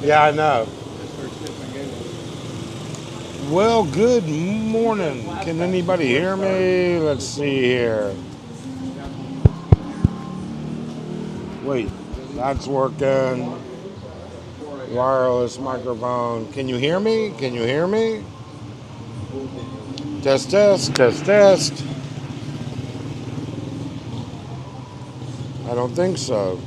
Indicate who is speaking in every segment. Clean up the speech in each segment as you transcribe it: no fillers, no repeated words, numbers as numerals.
Speaker 1: Yeah, I know. Well, good morning. Can anybody hear me? Let's see here. Wait, that's working. Wireless microphone. Can you hear me? Can you hear me? Test, test, test, test. I don't think so.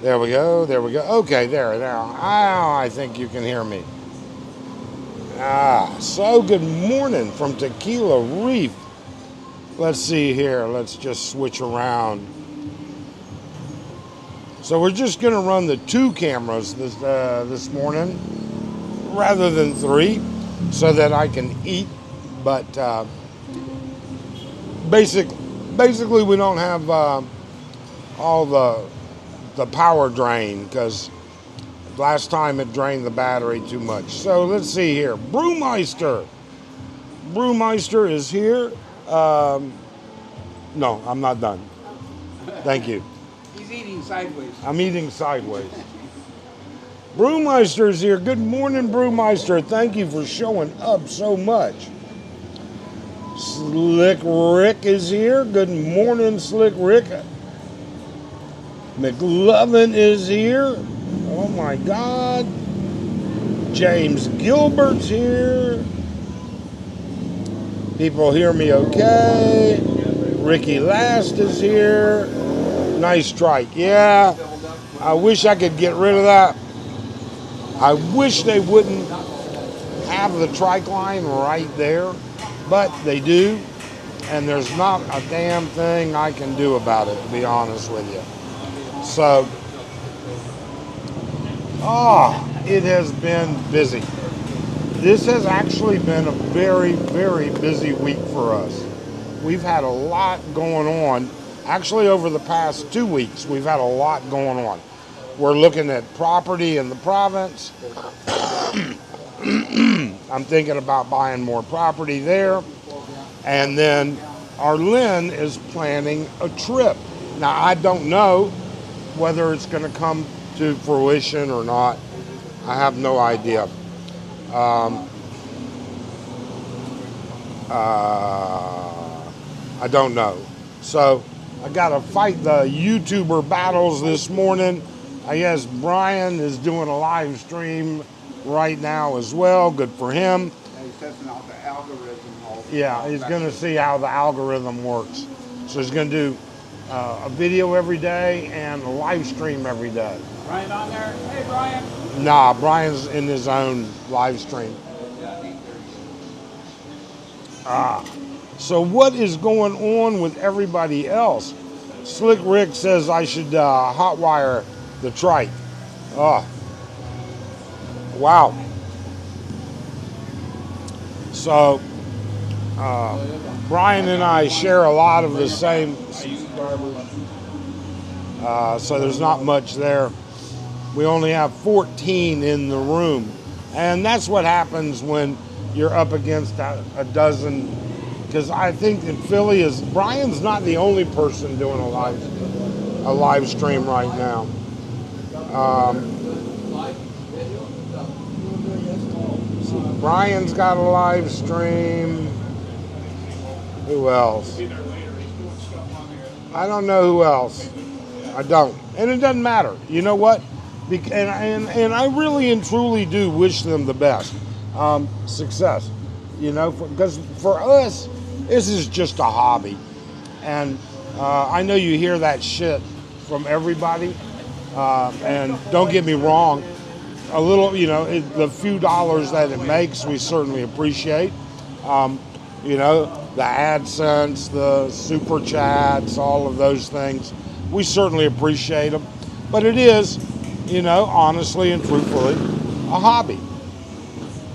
Speaker 1: There we go. There we go. Okay, there. Now I think you can hear me. So good morning from Tequila Reef. Let's see here. Let's just switch around. So we're just going to run the 2 cameras this morning rather than 3 so that I can eat. But basically we don't have all the power drain because last time it drained the battery too much. So let's see here. Brewmeister is here. No, I'm not done. Thank you.
Speaker 2: He's eating sideways.
Speaker 1: I'm eating sideways. Brewmeister's here. Good morning, Brewmeister. Thank you for showing up so much. Slick Rick is here. Good morning, Slick Rick. McLovin is here. Oh my God. James Gilbert's here. People hear me okay. Ricky Last is here. Nice strike. Yeah, I wish I could get rid of that. I wish they wouldn't have the trike line right there, but they do, and there's not a damn thing I can do about it, to be honest with you. So, it has been busy. This has actually been a very, very busy week for us. We've had a lot going on. Actually, over the past 2 weeks, we've had a lot going on. We're looking at property in the province. I'm thinking about buying more property there. And then Arlen is planning a trip. Now, I don't know whether it's going to come to fruition or not. I have no idea. I don't know. So I got to fight the YouTuber battles this morning. I guess Brian is doing a live stream right now as well. Good for him.
Speaker 2: And he's testing out the algorithm.
Speaker 1: Yeah, he's going to see how the algorithm works. So he's going to do a video every day and a live stream every day.
Speaker 2: Brian on there? Hey, Brian.
Speaker 1: Nah, Brian's in his own live stream. So what is going on with everybody else? Slick Rick says I should hotwire the trike. Oh, wow. So Brian and I share a lot of the same subscribers. So there's not much there. We only have 14 in the room. And that's what happens when you're up against a dozen. Because I think in Philly Brian's not the only person doing a live stream right now. So Brian's got a live stream. Who else? I don't know who else. I don't. And it doesn't matter. You know what? And I really and truly do wish them the best. Success. You know, because for us, this is just a hobby. And I know you hear that shit from everybody. And don't get me wrong, a little, you know, the few dollars that it makes, we certainly appreciate. You know, the AdSense, the Super Chats, all of those things, we certainly appreciate them. But it is, you know, honestly and truthfully, a hobby.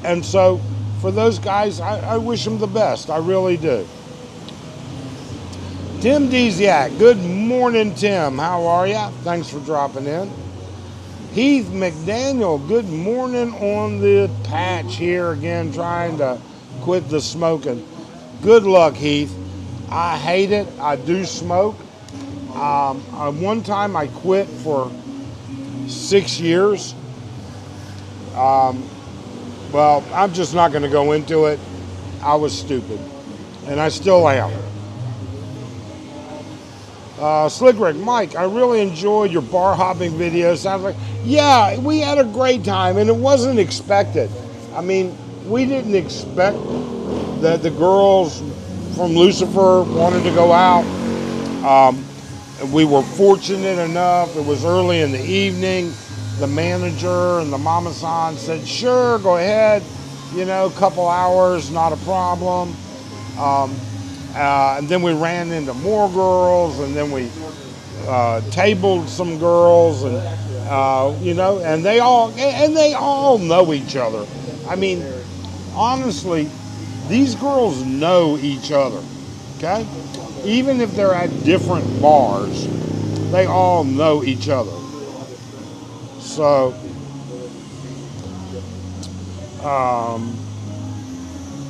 Speaker 1: And so, for those guys, I wish them the best. I really do. Tim Deziak. Good morning, Tim. How are you? Thanks for dropping in. Heath McDaniel. Good morning on the patch here again, trying to quit the smoking. Good luck, Heath. I hate it. I do smoke. One time I quit for 6 years. Well, I'm just not going to go into it. I was stupid, and I still am. Slick Rick, Mike, I really enjoyed your bar hopping video. Sounds like, yeah, we had a great time, and it wasn't expected. I mean, we didn't expect that the girls from Lucifer wanted to go out. We were fortunate enough. It was early in the evening. The manager and the mama-san said, sure, go ahead. You know, a couple hours, not a problem. And then we ran into more girls, and then we tabled some girls, and you know, and they all know each other. I mean, honestly, these girls know each other. Okay, even if they're at different bars, they all know each other. So.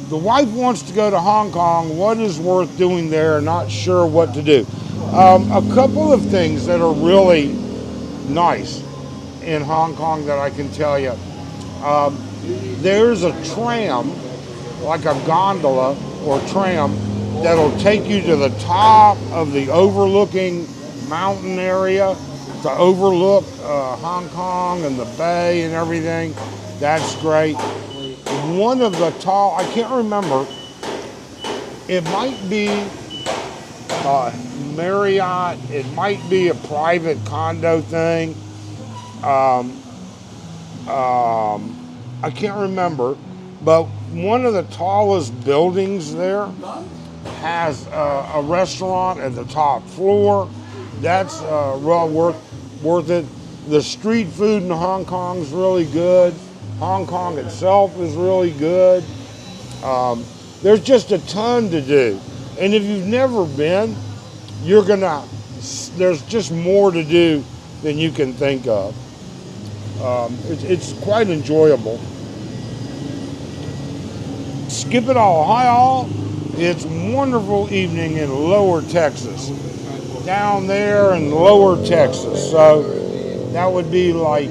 Speaker 1: The wife wants to go to Hong Kong. What is worth doing there? Not sure what to do. A couple of things that are really nice in Hong Kong that I can tell you. There's a tram, like a gondola or tram, that'll take you to the top of the overlooking mountain area to overlook Hong Kong and the bay and everything. That's great. One of the tall, I can't remember, it might be Marriott, it might be a private condo thing. I can't remember, but one of the tallest buildings there has a restaurant at the top floor. That's well worth it. The street food in Hong Kong is really good. Hong Kong itself is really good. There's just a ton to do. And if you've never been, there's just more to do than you can think of. It's quite enjoyable. Skip it all. Hi all. It's a wonderful evening in Lower Texas. Down there in Lower Texas. So that would be like,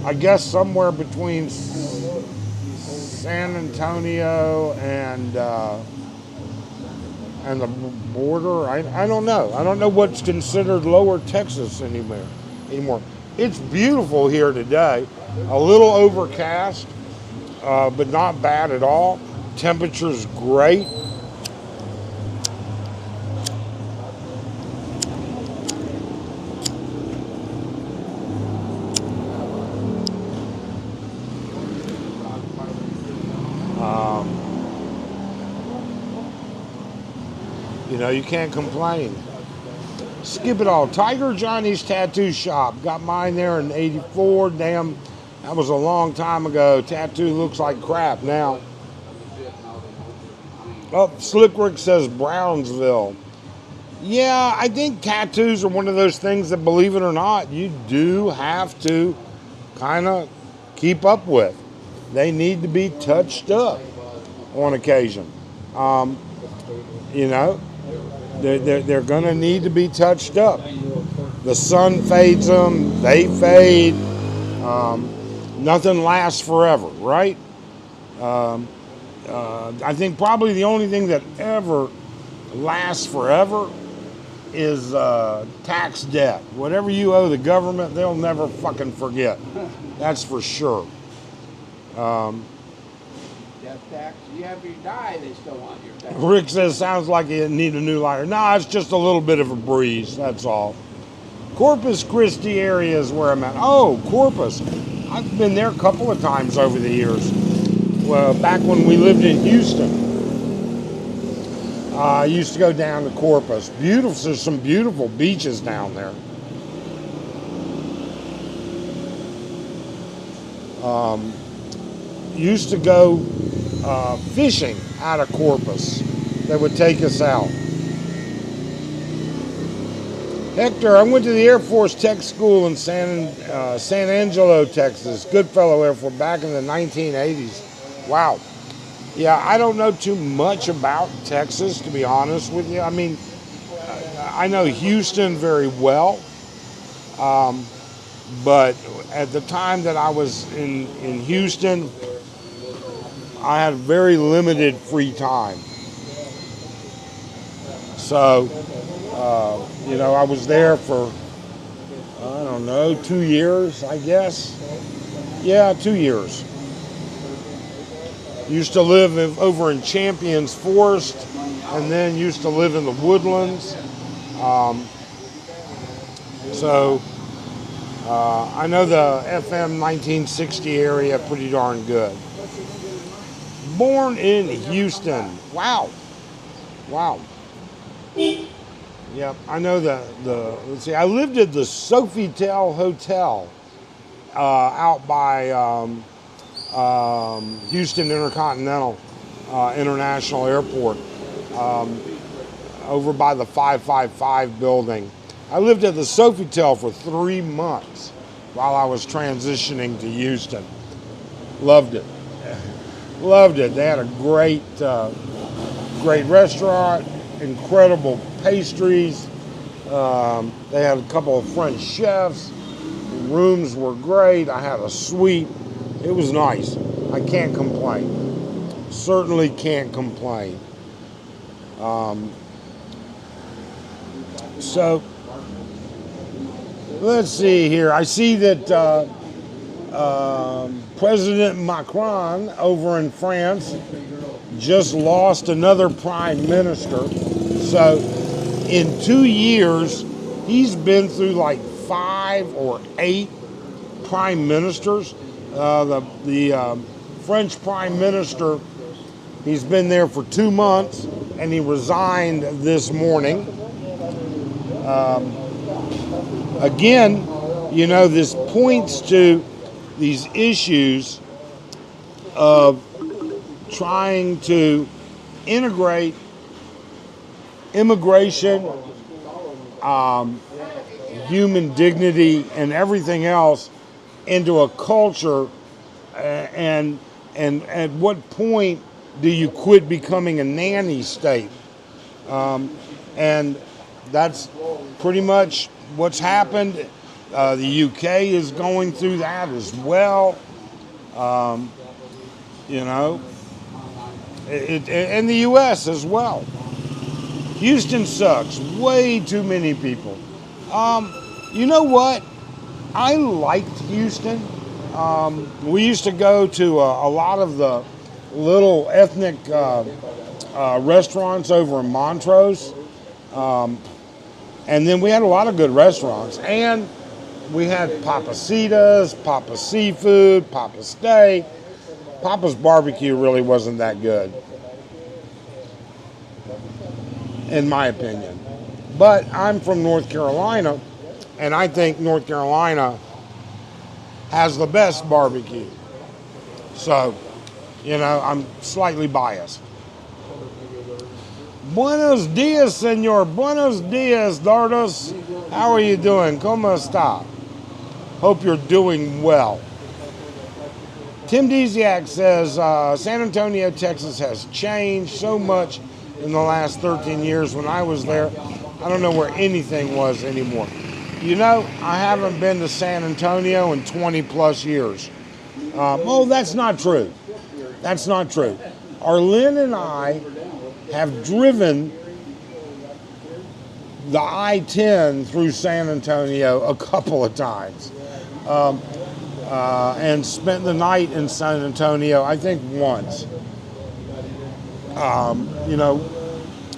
Speaker 1: I guess somewhere between San Antonio and the border. I don't know. I don't know what's considered Lower Texas anymore. It's beautiful here today. A little overcast, but not bad at all. Temperature's great. You know, you can't complain. Skip it all. Tiger Johnny's Tattoo Shop. Got mine there in '84. Damn, that was a long time ago. Tattoo looks like crap now. Oh, Slick Rick says Brownsville. Yeah, I think tattoos are one of those things that, believe it or not, you do have to kind of keep up with. They need to be touched up on occasion. You know, they're going to need to be touched up. The sun fades them, they fade. Nothing lasts forever, right? I think probably the only thing that ever lasts forever is tax debt. Whatever you owe the government, they'll never fucking forget. That's for sure.
Speaker 2: Death tax. Yeah, if you die, they still want your tax.
Speaker 1: Rick says, sounds like you need a new lighter. No, it's just a little bit of a breeze, that's all. Corpus Christi area is where I'm at. Oh, Corpus. I've been there a couple of times over the years. Well, back when we lived in Houston. I used to go down to Corpus. Beautiful, there's some beautiful beaches down there. Used to go fishing out of Corpus. They would take us out. Hector, I went to the Air Force Tech School in San Angelo, Texas. Goodfellow Air Force back in the 1980s. Wow. Yeah, I don't know too much about Texas, to be honest with you. I mean, I know Houston very well, but at the time that I was in Houston, I had very limited free time. So, I was there for, I don't know, 2 years, I guess. Yeah, 2 years. Used to live over in Champions Forest, and then used to live in the Woodlands. So I know the FM 1960 area pretty darn good. Born in Houston. Wow. Wow. Yep, I know let's see, I lived at the Sofitel Hotel out by Houston Intercontinental International Airport, over by the 555 building. I lived at the Sofitel for 3 months while I was transitioning to Houston. Loved it. Loved it. They had a great restaurant, incredible pastries. They had a couple of French chefs. Rooms were great. I had a suite. It was nice. I can't complain. Certainly can't complain. So let's see here. I see that President Macron over in France just lost another prime minister. So in 2 years, he's been through like 5 or 8 prime ministers. The French prime minister, he's been there for 2 months, and he resigned this morning. Again, this points to these issues of trying to integrate immigration, human dignity, and everything else into a culture, and at what point do you quit becoming a nanny state? And that's pretty much what's happened. The UK is going through that as well. And the US as well. Houston sucks. Way too many people. You know what? I liked Houston. We used to go to a lot of the little ethnic restaurants over in Montrose. And then we had a lot of good restaurants. And we had Papacitas, Papa Seafood, Papa Steak. Papa's Barbecue really wasn't that good, in my opinion. But I'm from North Carolina, and I think North Carolina has the best barbecue. So, I'm slightly biased. Buenos dias, senor. Buenos dias, Dardos. How are you doing? ¿Cómo está? Hope you're doing well. Tim Desiak says, San Antonio, Texas has changed so much in the last 13 years. When I was there, I don't know where anything was anymore. I haven't been to San Antonio in 20 plus years. That's not true. That's not true. Arlene and I have driven the I-10 through San Antonio a couple of times. And spent the night in San Antonio, I think once.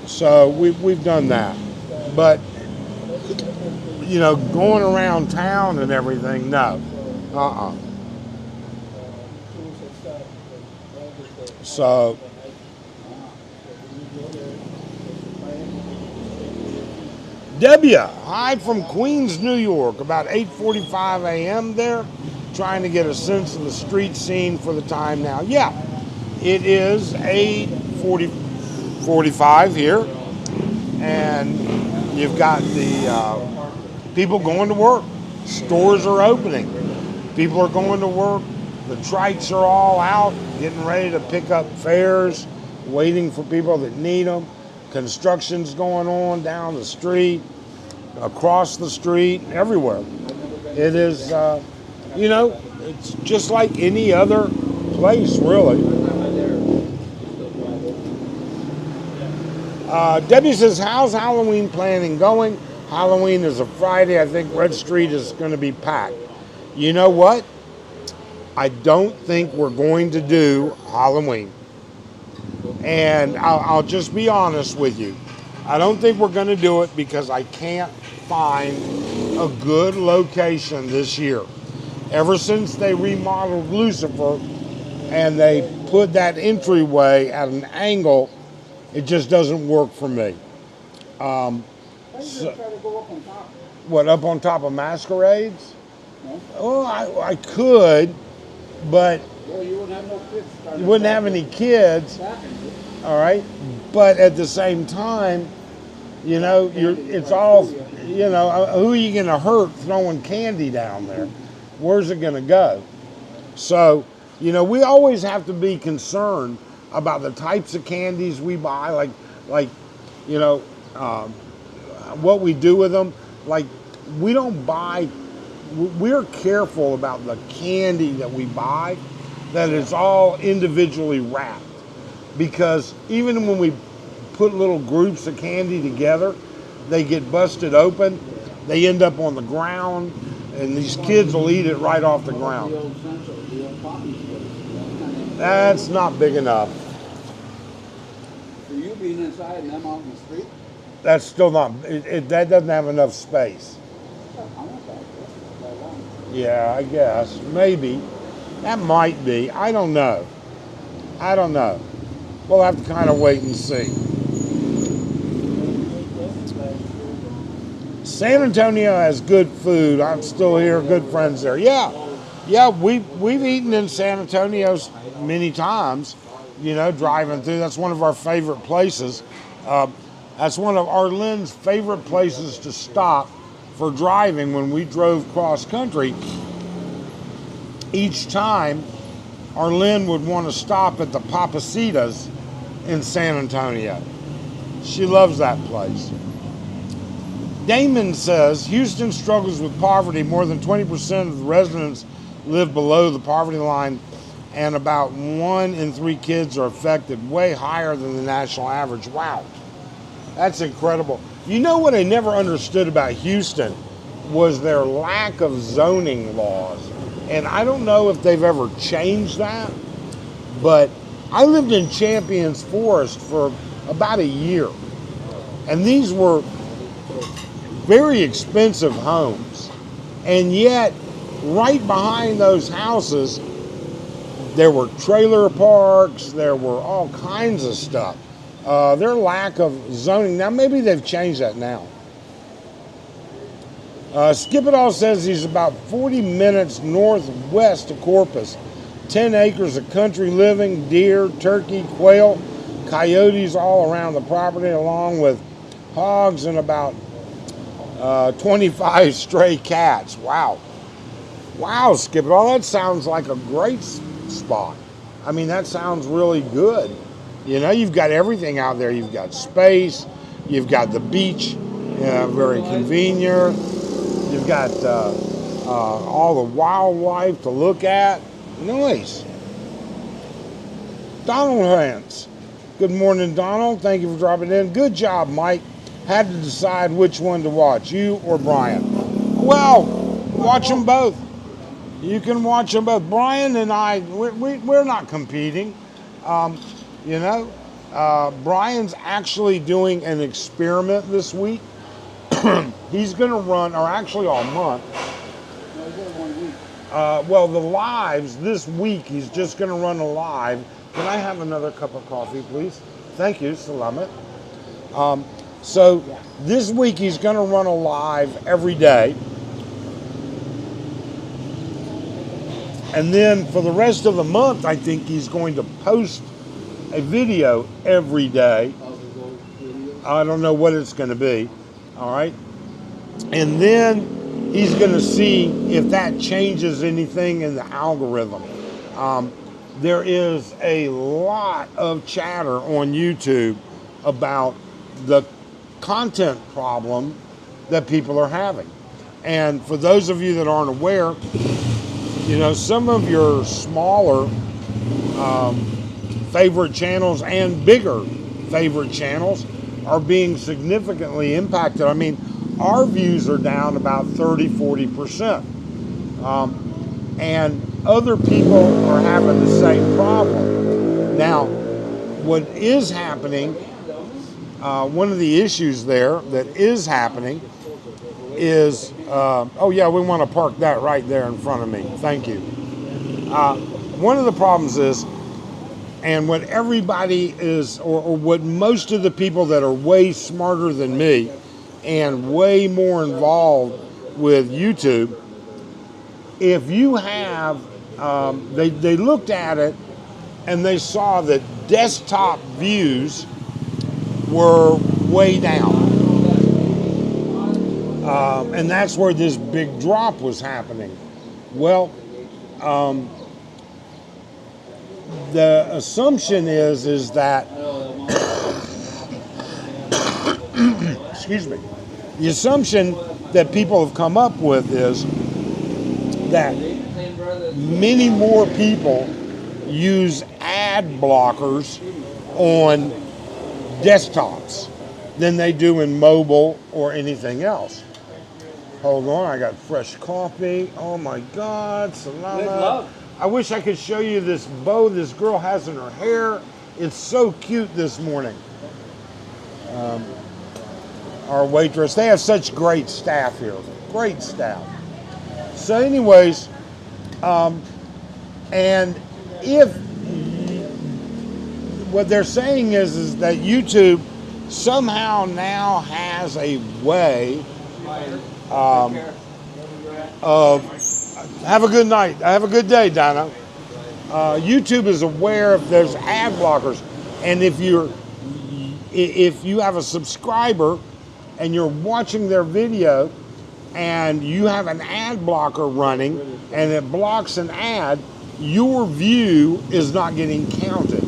Speaker 1: So we've done that. But, going around town and everything, no. So, Debia, hi from Queens, New York, about 8:45 a.m. there, trying to get a sense of the street scene for the time now. Yeah, it is 8:45 here, and you've got the people going to work. Stores are opening. People are going to work. The trikes are all out, getting ready to pick up fares, waiting for people that need them. Construction's going on down the street, across the street, everywhere. It is, it's just like any other place, really. Debbie says, how's Halloween planning going? Halloween is a Friday. I think Red Street is going to be packed. You know what? I don't think we're going to do Halloween. And I'll just be honest with you. I don't think we're going to do it because I can't find a good location this year. Ever since they remodeled Lucifer and they put that entryway at an angle, it just doesn't work for me.
Speaker 2: Try to go up on top.
Speaker 1: What, up on top of Masquerades?
Speaker 2: No?
Speaker 1: Oh, I could, but
Speaker 2: Well, you wouldn't have no kids.
Speaker 1: you wouldn't have any kids,
Speaker 2: Happened.
Speaker 1: all right? But at the same time, it's all, who are you going to hurt throwing candy down there? Where's it going to go? So, we always have to be concerned about the types of candies we buy, like what we do with them. Like, we're careful about the candy that we buy, that it's all individually wrapped. Because even when we put little groups of candy together, they get busted open, they end up on the ground, and these kids will eat it right off the ground. That's not big enough.
Speaker 2: For you being inside and them out in the street?
Speaker 1: That's still not, that doesn't have enough space. Yeah, I guess. Maybe. That might be. I don't know. We'll have to kind of wait and see. San Antonio has good food. I'm still here. Good friends there. Yeah, we've eaten in San Antonio many times, driving through. That's one of our favorite places. That's one of Arlene's favorite places to stop for driving when we drove cross country. Each time, Arlene would want to stop at the Papacitas in San Antonio. She loves that place. Damon says, Houston struggles with poverty. More than 20% of the residents live below the poverty line, and about 1 in 3 kids are affected, way higher than the national average. Wow, that's incredible. You know what I never understood about Houston was their lack of zoning laws. And I don't know if they've ever changed that, but I lived in Champions Forest for about a year. And these were very expensive homes. And yet, right behind those houses, there were trailer parks, there were all kinds of stuff. Their lack of zoning, now maybe they've changed that now. Skip It All says he's about 40 minutes northwest of Corpus. 10 acres of country living, deer, turkey, quail, coyotes all around the property, along with hogs and about 25 stray cats. Wow. Wow, Skip It All. That sounds like a great spot. I mean, that sounds really good. You've got everything out there. You've got space. You've got the beach, very convenient. You've got all the wildlife to look at. Nice. Donald Hance. Good morning, Donald. Thank you for dropping in. Good job, Mike. Had to decide which one to watch, you or Brian. Well, watch them both. You can watch them both. Brian and I, we're not competing. Brian's actually doing an experiment this week. He's going to run, or actually all month.
Speaker 2: No, he's got 1 week.
Speaker 1: Well, the lives this week, he's just going to run a live. Can I have another cup of coffee, please? Thank you, Salamat. So this week he's going to run a live every day. And then for the rest of the month, I think he's going to post a video every day. I don't know what it's going to be. All right. And then he's going to see if that changes anything in the algorithm. There is a lot of chatter on YouTube about the content problem that people are having. And for those of you that aren't aware, you know, some of your smaller favorite channels and bigger favorite channels are being significantly impacted. I mean, our views are down about 30-40%. And other people are having the same problem. Now, what is happening, one of the issues there that is happening is, oh yeah, we want to park that right there in front of me. Thank you. One of the problems is, and what everybody is, or what most of the people that are way smarter than me and way more involved with YouTube, if you have, they looked at it and they saw that desktop views were way down. And that's where this big drop was happening. Well, the assumption is that, excuse me, the assumption that people have come up with is that many more people use ad blockers on desktops than they do in mobile or anything else. Hold on, I got fresh coffee. Oh my God, salama. I wish I could show you this bow this girl has in her hair. It's so cute this morning. Our waitress, they have such great staff here. Great staff. So anyways, and if what they're saying is that YouTube somehow now has a way of, have a good night, have a good day, Donna. YouTube is aware if there's ad blockers, and if you have a subscriber and you're watching their video and you have an ad blocker running and it blocks an ad, your view is not getting counted.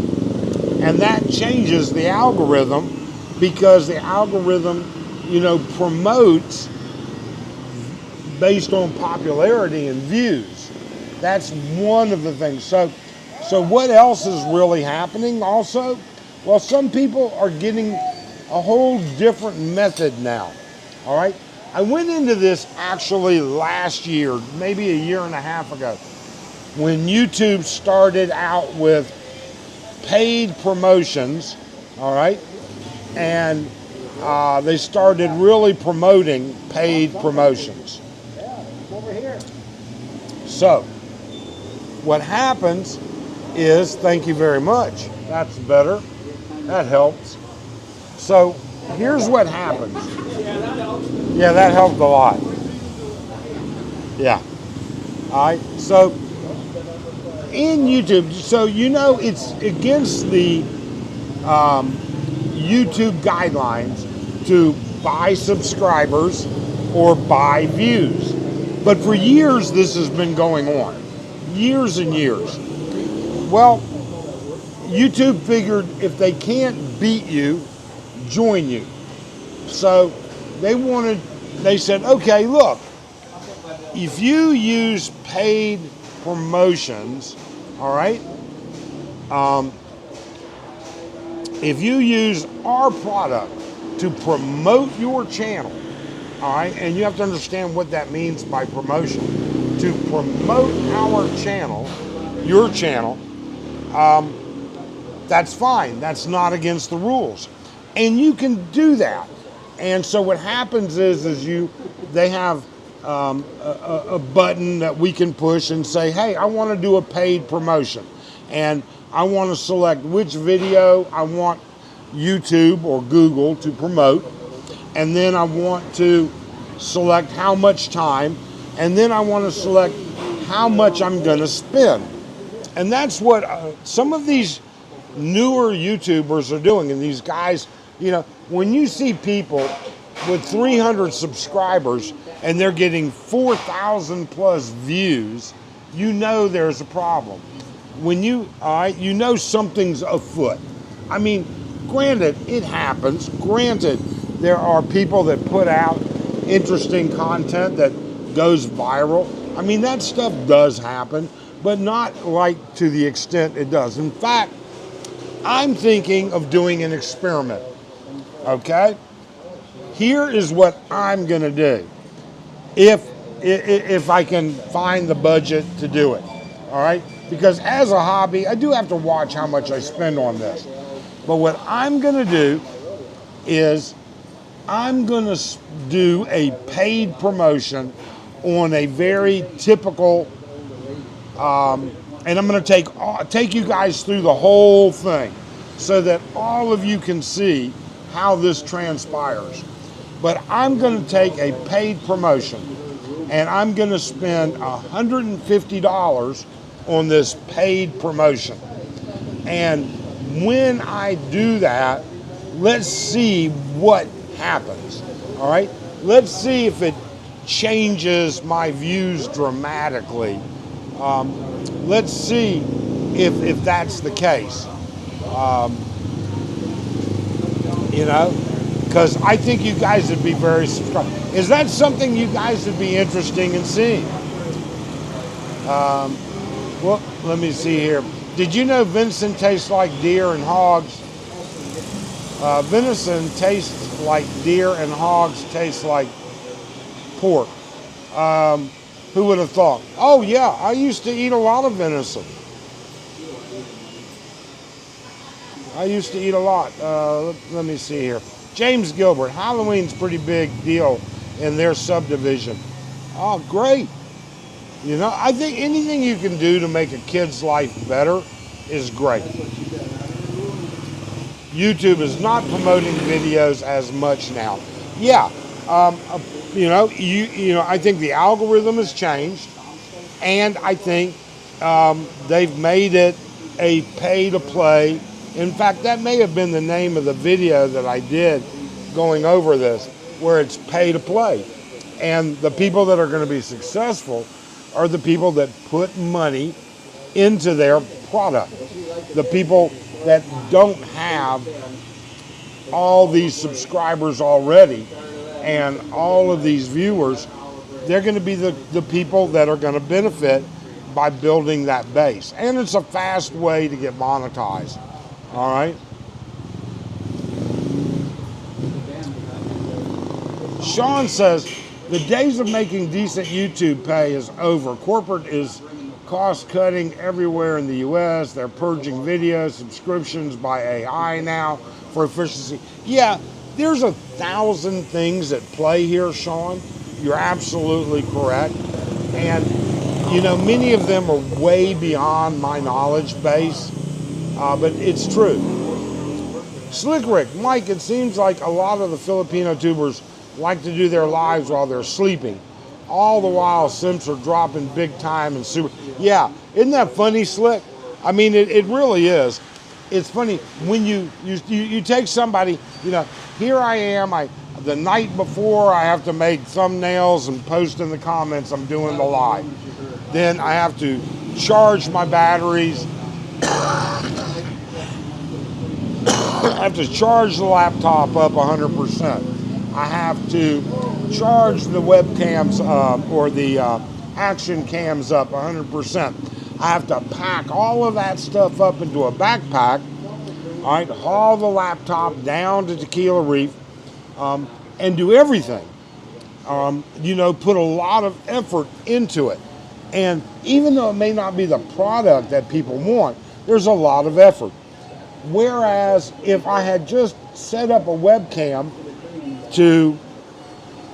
Speaker 1: And that changes the algorithm, because the algorithm, you know, promotes based on popularity and views. That's one of the things. So what else is really happening also? Well, some people are getting a whole different method now. All right. I went into this actually last year, maybe a year and a half ago, when YouTube started out with paid promotions, all right? And they started really promoting paid promotions. So, what happens is, thank you very much. That's better. That helps. So, here's what happens. Yeah, that helped a lot. Yeah. All right. So, in YouTube, so you know it's against the YouTube guidelines to buy subscribers or buy views. But for years, this has been going on. Years and years. Well, YouTube figured if they can't beat you, join you. So they said, okay, look, if you use paid promotions, all right, if you use our product to promote your channel, all right, and you have to understand what that means by promotion, to promote our channel, your channel, that's fine. That's not against the rules. And you can do that. And so what happens is they have a button that we can push and say, hey, I want to do a paid promotion. And I want to select which video I want YouTube or Google to promote. And then I want to select how much time. And then I want to select how much I'm going to spend. And that's what some of these newer YouTubers are doing. And these guys, you know, when you see people with 300 subscribers and they're getting 4,000 plus views, you know there's a problem. when you, all right, you know something's afoot. I mean, granted, it happens. Granted, there are people that put out interesting content that goes viral. I mean, that stuff does happen, but not like to the extent it does. In fact, I'm thinking of doing an experiment, okay? Here is what I'm gonna do. If I can find the budget to do it, all right? Because as a hobby, I do have to watch how much I spend on this. But what I'm gonna do is I'm gonna do a paid promotion on a very typical, and I'm gonna take you guys through the whole thing so that all of you can see how this transpires. But I'm gonna take a paid promotion and I'm gonna spend $150 on this paid promotion. And when I do that, let's see what happens, all right? Let's see if it changes my views dramatically. Let's see if that's the case. You know, because I think you guys would be very subscribed. Is that something you guys would be interested in seeing? Well, let me see here. Did you know venison tastes like deer and hogs? Venison tastes like deer and hogs taste like pork. Who would have thought? Oh yeah, I used to eat a lot of venison. I used to eat a lot. Let me see here. James Gilbert, Halloween's a pretty big deal in their subdivision. Oh, great. You know, I think anything you can do to make a kid's life better is great. YouTube is not promoting videos as much now. Yeah, you know, I think the algorithm has changed, and I think they've made it a pay-to-play. In fact, that may have been the name of the video that I did going over this, where it's pay-to-play. And the people that are going to be successful are the people that put money into their product. The people that don't have all these subscribers already and all of these viewers, they're going to be the people that are going to benefit by building that base. And it's a fast way to get monetized. All right. Sean says, the days of making decent YouTube pay is over. Corporate is cost cutting everywhere in the US. They're purging video subscriptions by AI now for efficiency. Yeah, there's 1,000 things at play here, Sean. You're absolutely correct. And, you know, many of them are way beyond my knowledge base, but it's true. Slick Rick, Mike, it seems like a lot of the Filipino tubers like to do their lives while they're sleeping. All the while, simps are dropping big time and super. Yeah, isn't that funny, Slick? I mean, it really is. It's funny when you take somebody, you know, here I am, the night before I have to make thumbnails and post in the comments I'm doing the live. Then I have to charge my batteries. I have to charge the laptop up 100%. I have to charge the webcams or the action cams up 100%. I have to pack all of that stuff up into a backpack. All right, haul the laptop down to Tequila Reef and do everything. You know, put a lot of effort into it. And even though it may not be the product that people want, there's a lot of effort. Whereas if I had just set up a webcam to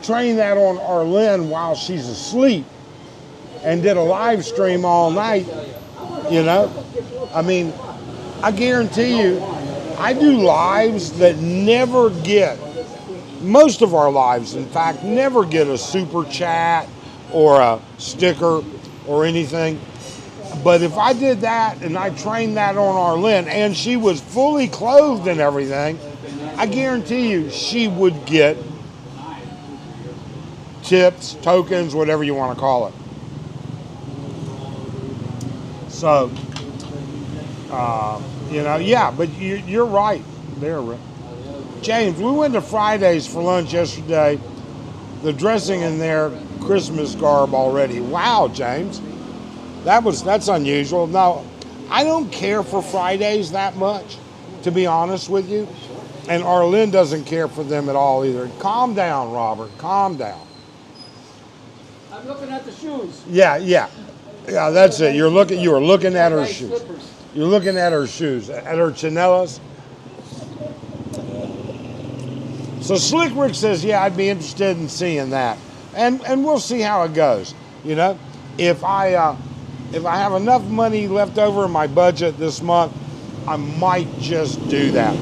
Speaker 1: train that on Arlene while she's asleep and did a live stream all night, you know, I mean, I guarantee you, I do lives that never get, most of our lives, in fact, never get a super chat or a sticker or anything. But if I did that and I trained that on Arlene and she was fully clothed and everything, I guarantee you she would get tips, tokens, whatever you want to call it. So, Yeah, but you're right there, Rick. James, we went to Fridays for lunch yesterday. The dressing in there, Christmas garb already. Wow, James, that's unusual. Now, I don't care for Fridays that much, to be honest with you, and Arlene doesn't care for them at all either. Calm down, Robert. Calm down.
Speaker 2: I'm looking at the shoes.
Speaker 1: Yeah. That's it. You were looking at her shoes.
Speaker 2: Slippers.
Speaker 1: You're looking at her shoes, at her chanelas. So Slick Rick says, yeah, I'd be interested in seeing that, and we'll see how it goes. If I have enough money left over in my budget this month, I might just do that.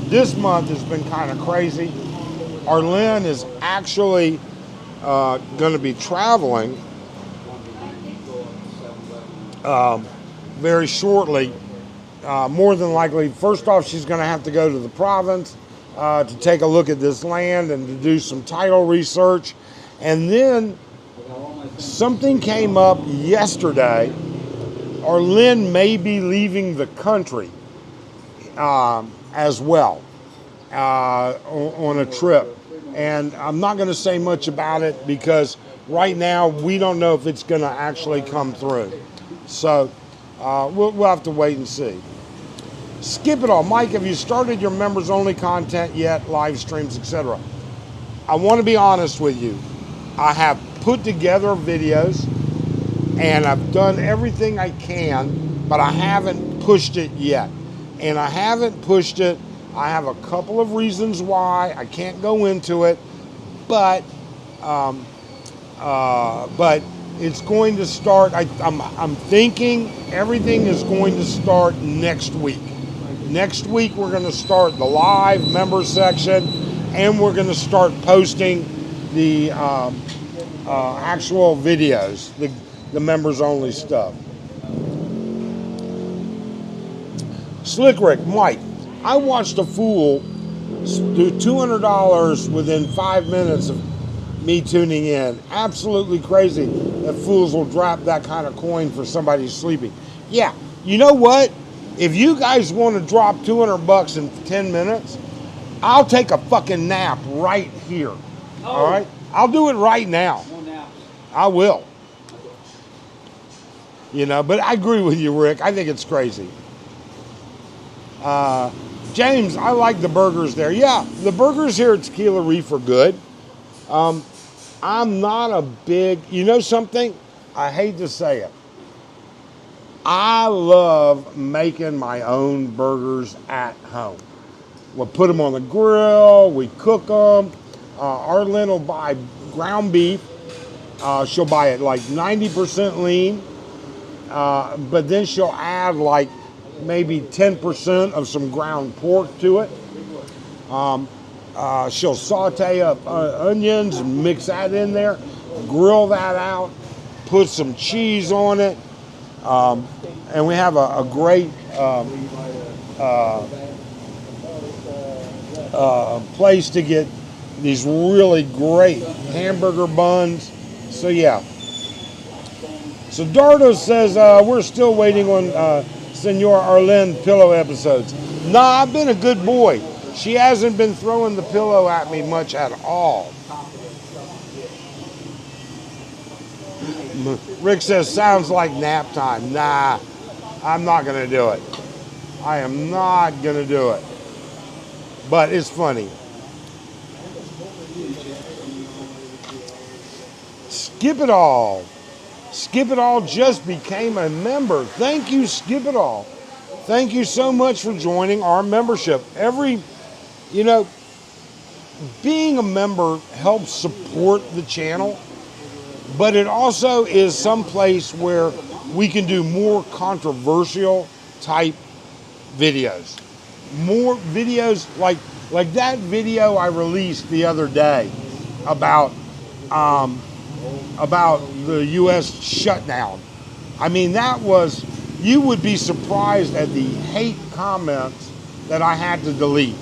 Speaker 1: This month has been kind of crazy. Arlene is actually going to be traveling very shortly. More than likely, first off, she's going to have to go to the province to take a look at this land and to do some title research. And then something came up yesterday. Arlene may be leaving the country as well on a trip. And I'm not going to say much about it because right now we don't know if it's going to actually come through. So we'll have to wait and see. Skip it all. Mike, have you started your members only content yet? Live streams, etc. I want to be honest with you. I have put together videos and I've done everything I can, but I haven't pushed it yet. And I haven't pushed it. I have a couple of reasons why. I can't go into it, but it's going to start. I'm thinking everything is going to start next week. Next week we're going to start the live member section, and we're going to start posting the actual videos, the members only stuff. Slick Rick, Mike, I watched a fool do $200 within 5 minutes of me tuning in. Absolutely crazy that fools will drop that kind of coin for somebody sleeping. Yeah, you know what? If you guys want to drop $200 in 10 minutes, I'll take a fucking nap right here. Oh. All right? I'll do it right now.
Speaker 2: No naps.
Speaker 1: I will. But I agree with you, Rick. I think it's crazy. James, I like the burgers there. Yeah, the burgers here at Tequila Reef are good. I'm not a big, something? I hate to say it. I love making my own burgers at home. We'll put them on the grill, we cook them. Arlene will buy ground beef. She'll buy it like 90% lean, but then she'll add like maybe 10% of some ground pork to it. She'll saute up onions and mix that in there, grill that out, put some cheese on it, and we have a great place to get these really great hamburger buns. So yeah. So Dardo says we're still waiting on Senor Arlene pillow episodes. Nah, I've been a good boy. She hasn't been throwing the pillow at me much at all. Rick says, sounds like nap time. Nah, I'm not going to do it. I am not going to do it. But it's funny. Skip It All. Skip It All just became a member. Thank you, Skip It All. Thank you so much for joining our membership. Being a member helps support the channel, but it also is some place where we can do more controversial type videos. More videos like that video I released the other day about the U.S. shutdown. I mean, you would be surprised at the hate comments that I had to delete.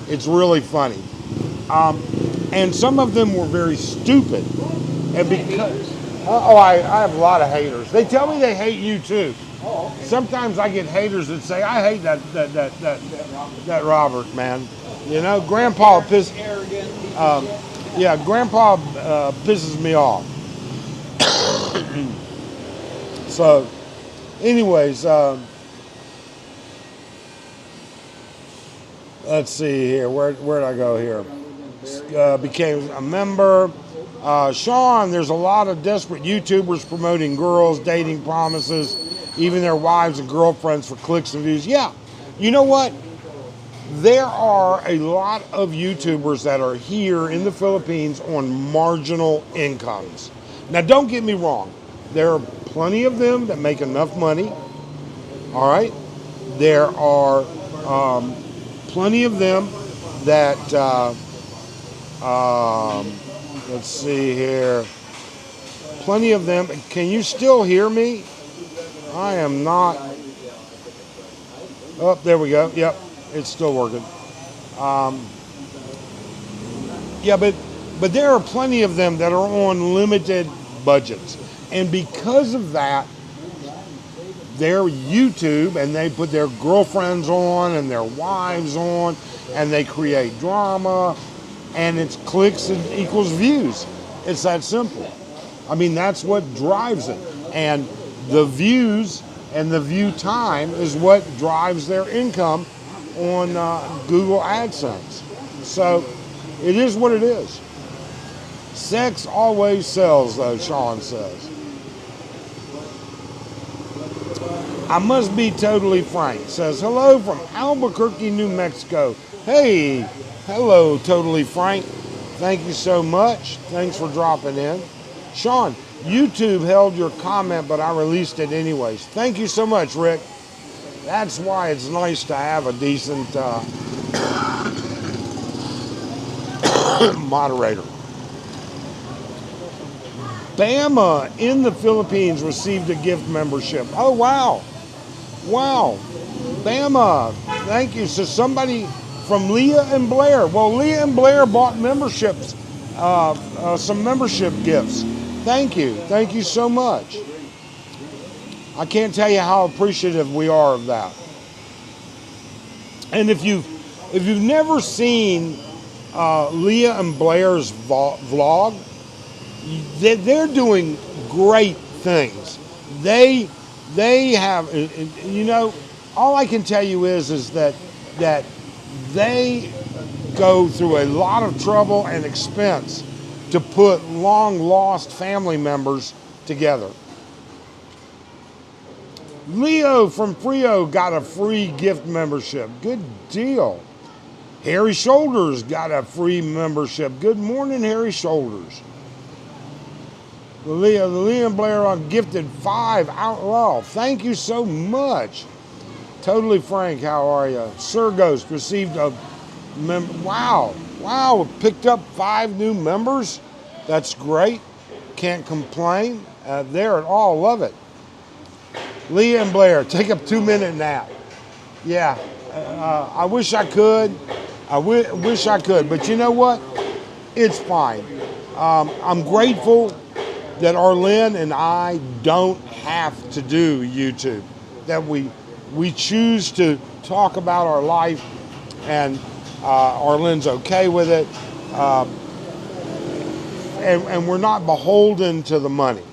Speaker 1: It's really funny. And some of them were very stupid. And because, I have a lot of haters. They tell me they hate you too. sometimes I get haters that say, I hate that Robert, man. You know, Grandpa pisses, yeah, Grandpa pisses me off. So, anyways, let's see here. Where'd I go here? Became a member. Sean, there's a lot of desperate YouTubers promoting girls, dating promises, even their wives and girlfriends for clicks and views. Yeah, you know what? There are a lot of YouTubers that are here in the Philippines on marginal incomes. Now, don't get me wrong. There are plenty of them that make enough money. All right? There are plenty of them that, let's see here. Plenty of them. Can you still hear me? I am not. Oh, there we go. Yep, it's still working. Yeah, but there are plenty of them that are on limited budgets. And because of that, they're YouTube and they put their girlfriends on and their wives on and they create drama and it's clicks and equals views. It's that simple. I mean, that's what drives it. And the views and the view time is what drives their income on Google AdSense. So it is what it is. Sex always sells, though, Sean says. I must be totally frank. Says, hello from Albuquerque, New Mexico. Hey, hello, totally frank. Thank you so much. Thanks for dropping in. Sean, YouTube held your comment, but I released it anyways. Thank you so much, Rick. That's why it's nice to have a decent moderator. Bama in the Philippines received a gift membership. Oh, wow. Wow. Bama, thank you. So somebody from Leah and Blair. Well, Leah and Blair bought memberships, some membership gifts. Thank you. Thank you so much. I can't tell you how appreciative we are of that. And if you've never seen Leah and Blair's vlog, they're doing great things. They have, you know, all I can tell you is that they go through a lot of trouble and expense to put long lost family members together. Leo from Frio got a free gift membership. Good deal. Harry Shoulders got a free membership. Good morning, Harry Shoulders. The Leah and Blair on gifted 5 out. Well, thank you so much. Totally Frank, how are you? Sir Ghost received a member. Wow, picked up 5 new members. That's great. Can't complain. There at all, love it. Leah and Blair, take a 2-minute nap. Yeah, I wish I could. Wish I could, but you know what? It's fine. I'm grateful that Arlene and I don't have to do YouTube. That we choose to talk about our life, and Arlene's okay with it, and we're not beholden to the money.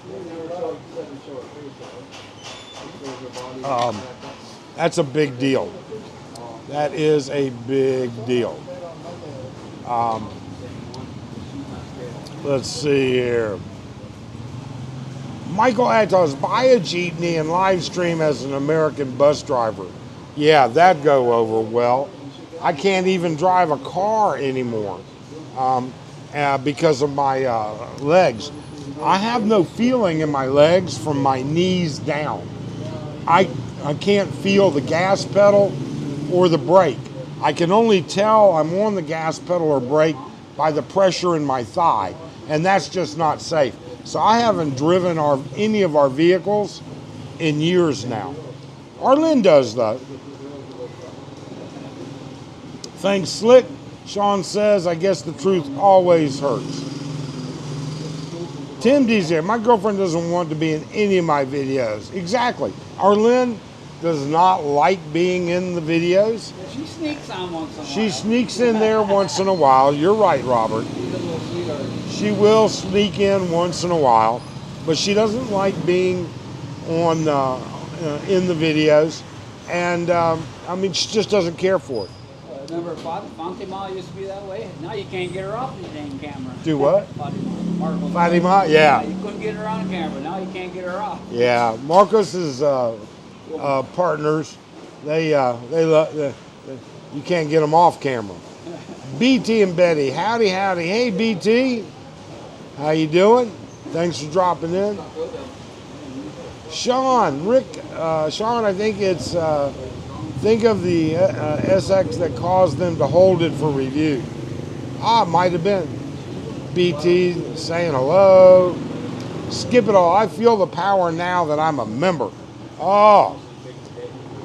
Speaker 1: That's a big deal. That is a big deal. Let's see here. Michael Atos, buy a Jpin and live stream as an American bus driver. Yeah, that'd go over well. I can't even drive a car anymore because of my legs. I have no feeling in my legs from my knees down. I can't feel the gas pedal or the brake. I can only tell I'm on the gas pedal or brake by the pressure in my thigh, and that's just not safe. So I haven't driven any of our vehicles in years now. Arlene does, though. Thanks, Slick. Sean says, I guess the truth always hurts. Tim D's there. My girlfriend doesn't want to be in any of my videos. Exactly. Arlene, does not like being in the videos.
Speaker 2: She sneaks on once in a while.
Speaker 1: She sneaks in there once in a while. You're right, Robert.
Speaker 2: She's a little sweetheart.
Speaker 1: She will sneak in once in a while, but she doesn't like being on in the videos, and I mean, she just doesn't care for it.
Speaker 2: Remember Fatima used to be that way? Now you can't get her off the dang camera.
Speaker 1: Do what?
Speaker 2: Fatima.
Speaker 1: Fatima, yeah.
Speaker 2: You couldn't get her on camera. Now you can't get her off.
Speaker 1: Yeah, Marcos's partners, they you can't get them off camera. BT and Betty, howdy, howdy. Hey, BT, how you doing? Thanks for dropping in. Sean, Rick, Sean, I think it's, think of the SX that caused them to hold it for review. Might have been. BT saying hello. Skip it all. I feel the power now that I'm a member. Oh,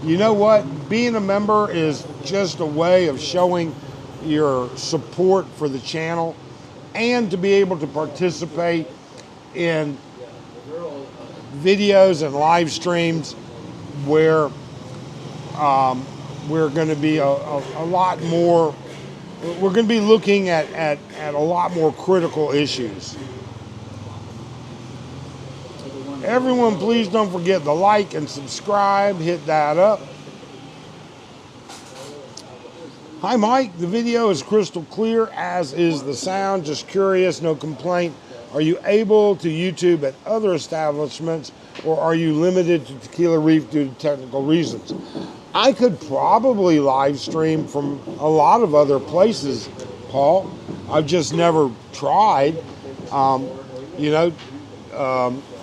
Speaker 1: you know what? Being a member is just a way of showing your support for the channel and to be able to participate in videos and live streams where we're going to be a lot more, we're going to be looking at a lot more critical issues. Everyone, please don't forget to like and subscribe. Hit that up. Hi, Mike. The video is crystal clear, as is the sound. Just curious, no complaint. Are you able to YouTube at other establishments, or are you limited to Tequila Reef due to technical reasons? I could probably live stream from a lot of other places, Paul. I've just never tried.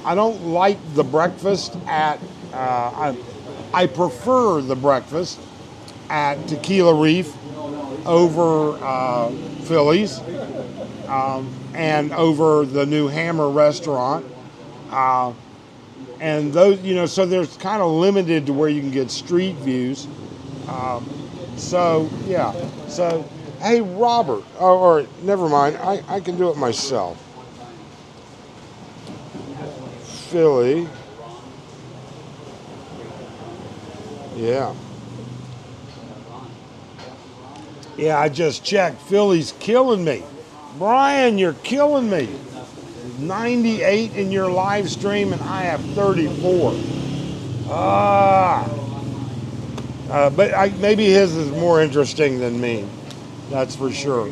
Speaker 1: I don't like the breakfast at, I prefer the breakfast at Tequila Reef over Philly's and over the new Hammer restaurant. And those, so there's kind of limited to where you can get street views. So, yeah. So, hey, Robert, or never mind, I can do it myself. Philly. Yeah. Yeah, I just checked. Philly's killing me. Brian, you're killing me. 98 in your live stream and I have 34. But maybe his is more interesting than me. That's for sure.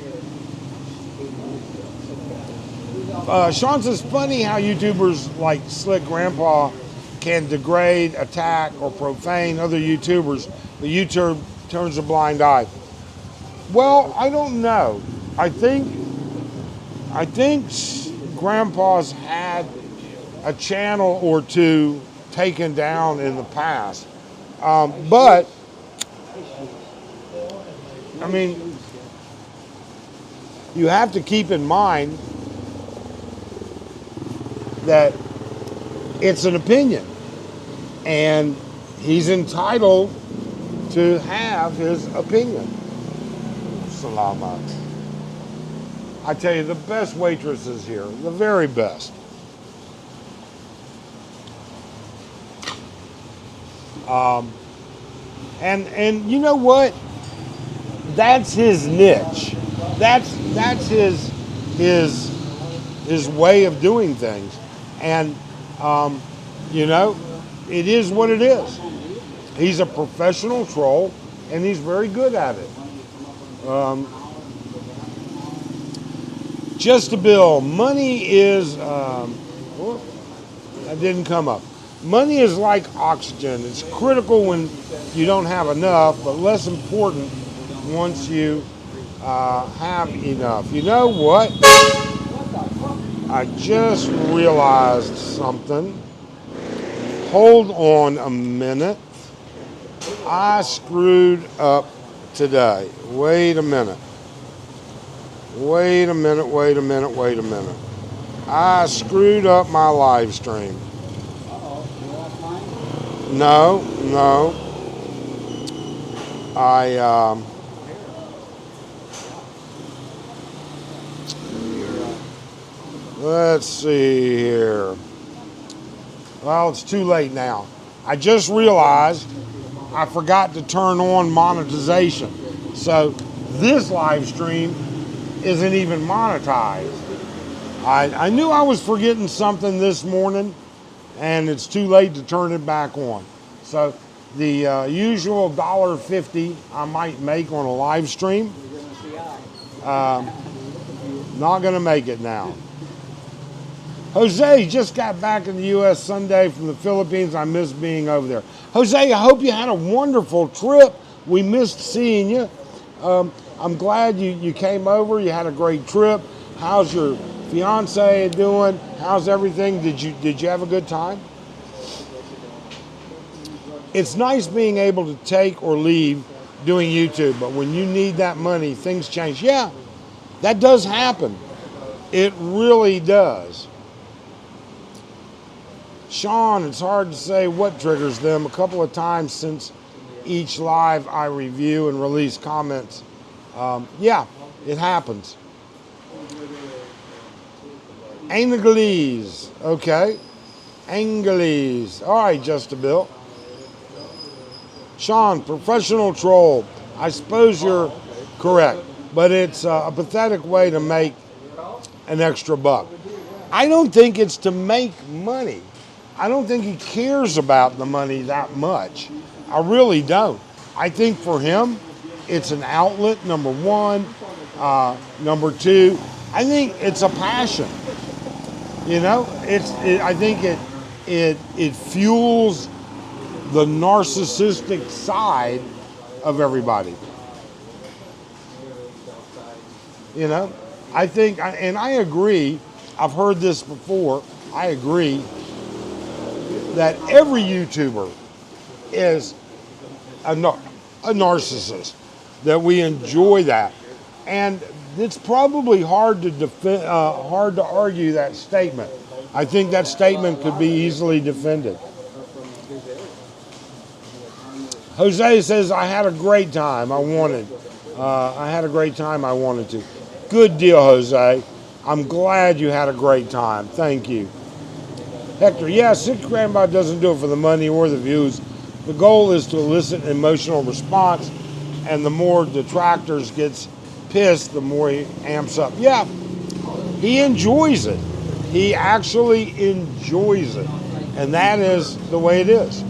Speaker 1: Sean says, funny how YouTubers like Slick Grandpa can degrade, attack, or profane other YouTubers, but YouTube turns a blind eye. Well, I don't know. I think Grandpa's had a channel or two taken down in the past. But, I mean, you have to keep in mind that it's an opinion, and he's entitled to have his opinion. Salamat. I tell you, the best waitresses here, the very best. And you know what? That's his niche. That's his way of doing things. And, it is what it is. He's a professional troll, and he's very good at it. Just a bill. Money is, that didn't come up. Money is like oxygen. It's critical when you don't have enough, but less important once you have enough. You know what? I just realized something. Hold on a minute. I screwed up today. Wait a minute. I screwed up my live stream. No. Let's see here. Well, it's too late now. I just realized I forgot to turn on monetization. So this live stream isn't even monetized. I knew I was forgetting something this morning, and it's too late to turn it back on. So the usual $1.50 I might make on a live stream, not going to make it now. Jose just got back in the U.S. Sunday from the Philippines. I miss being over there. Jose, I hope you had a wonderful trip. We missed seeing you. I'm glad you came over. You had a great trip. How's your fiance doing? How's everything? Did you have a good time? It's nice being able to take or leave doing YouTube, but when you need that money, things change. Yeah, that does happen. It really does. Sean, it's hard to say what triggers them. A couple of times since each live I review and release comments. Yeah, it happens. Anagels, okay. Anagels. All right, Just a Bill. Sean, professional troll. I suppose you're correct, but it's a pathetic way to make an extra buck. I don't think it's to make money. I don't think he cares about the money that much. I really don't. I think for him, it's an outlet, number one. Number two, I think it's a passion. You know, I think it fuels the narcissistic side of everybody. You know, I think, and I agree, I've heard this before, I agree that every YouTuber is a narcissist, that we enjoy that. And it's probably hard to argue that statement. I think that statement could be easily defended. Jose says, I had a great time. I had a great time. I wanted to. Good deal, Jose. I'm glad you had a great time. Thank you. Hector, yeah, $6,000 doesn't do it for the money or the views. The goal is to elicit an emotional response, and the more detractors gets pissed, the more he amps up. Yeah, he enjoys it. He actually enjoys it. And that is the way it is.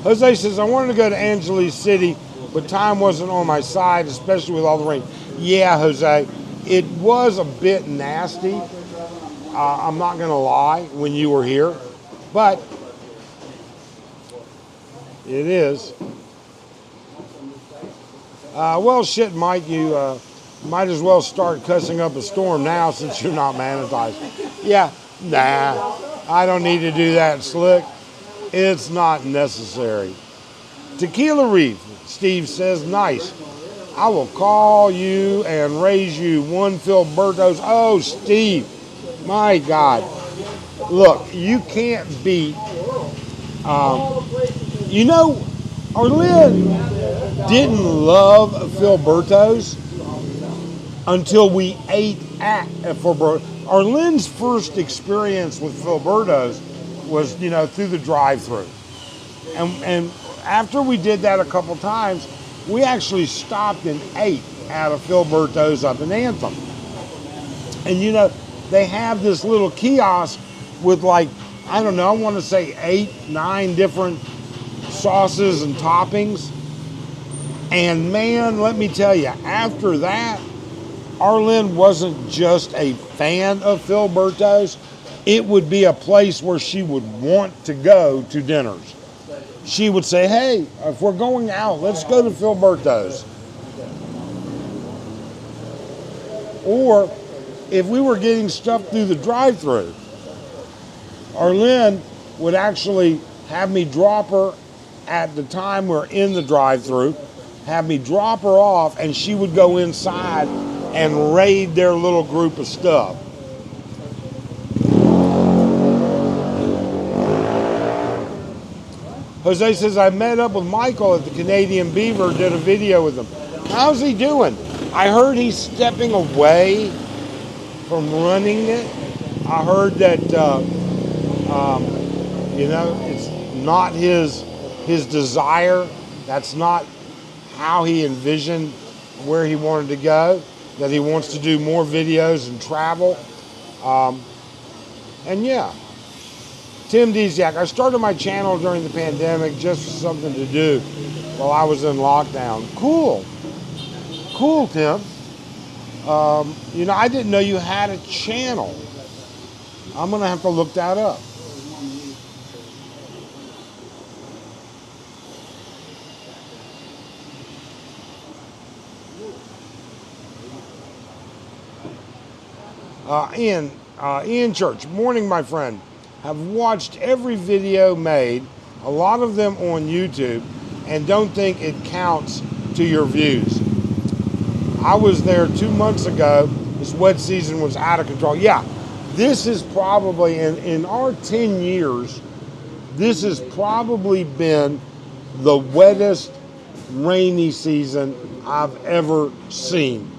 Speaker 1: Jose says, I wanted to go to Angeles City, but time wasn't on my side, especially with all the rain. Yeah, Jose, it was a bit nasty. I'm not going to lie when you were here, but it is. Well, shit, Mike, you might as well start cussing up a storm now since you're not monetized. Yeah, nah, I don't need to do that, Slick. It's not necessary. Tequila Reef, Steve says, nice. I will call you and raise you one Filiberto's. Oh, Steve, my God. Look, you can't beat, you know, Arlen didn't love Filiberto's until we ate at Filiberto's. Arlen's first experience with Filiberto's was, you know, through the drive-thru. And after we did that a couple times, we actually stopped and ate at a Filiberto's up in Anthem. And, you know, they have this little kiosk with, like, I don't know, I want to say 8, 9 different sauces and toppings. And man, let me tell you, after that, Arlen wasn't just a fan of Filiberto's. It would be a place where she would want to go to dinners. She would say, hey, if we're going out, let's go to Filiberto's. Or if we were getting stuff through the drive-thru, Arlen would actually have me drop her at the time we're in the drive-thru, have me drop her off, and she would go inside and raid their little group of stuff. Jose says, I met up with Michael at the Canadian Beaver, did a video with him. How's he doing? I heard he's stepping away from running it. I heard that, you know, not his desire. That's not how he envisioned where he wanted to go. That he wants to do more videos and travel. And yeah, Tim Desiak, I started my channel during the pandemic just for something to do while I was in lockdown. Cool, Tim. You know, I didn't know you had a channel. I'm gonna have to look that up. Ian Church, morning, my friend. Have watched every video made, a lot of them on YouTube, and don't think it counts to your views. I was there 2 months ago. This wet season was out of control. Yeah, this is probably, in our 10 years, this has probably been the wettest rainy season I've ever seen.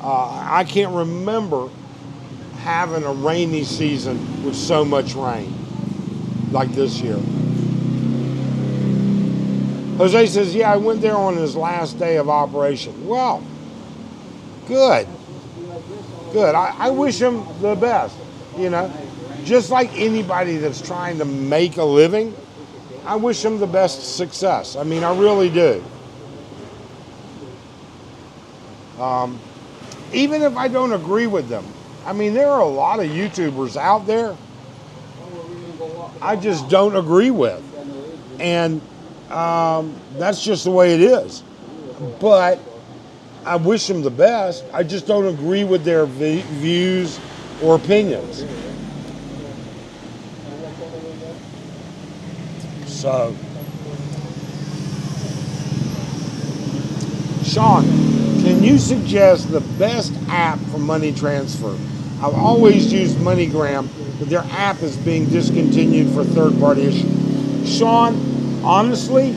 Speaker 1: I can't remember having a rainy season with so much rain like this year. Jose says, yeah, I went there on his last day of operation. Well, good. I wish him the best, you know. Just like anybody that's trying to make a living, I wish him the best success. I mean, I really do. Even if I don't agree with them. I mean, there are a lot of YouTubers out there I just don't agree with. And that's just the way it is. But I wish them the best. I just don't agree with their views or opinions. So, Sean, can you suggest the best app for money transfer? I've always used MoneyGram, but their app is being discontinued for third-party issues. Sean, honestly,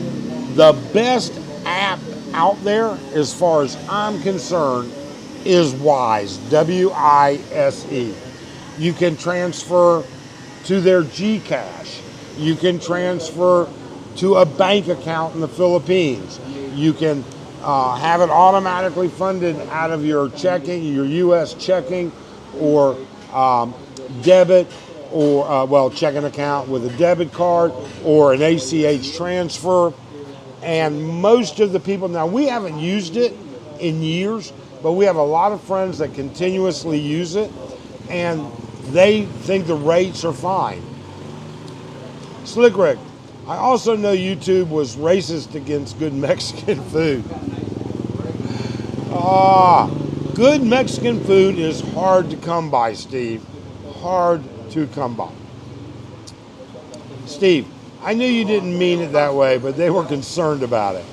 Speaker 1: the best app out there, as far as I'm concerned, is Wise, W-I-S-E. You can transfer to their Gcash. You can transfer to a bank account in the Philippines. You can have it automatically funded out of your checking, your U.S. checking, or debit, or checking account with a debit card, or an ACH transfer. And most of the people, now we haven't used it in years, but we have a lot of friends that continuously use it, and they think the rates are fine. Slick Rick, I also know YouTube was racist against good Mexican food. Good Mexican food is hard to come by, Steve. Hard to come by. Steve, I knew you didn't mean it that way, but they were concerned about it.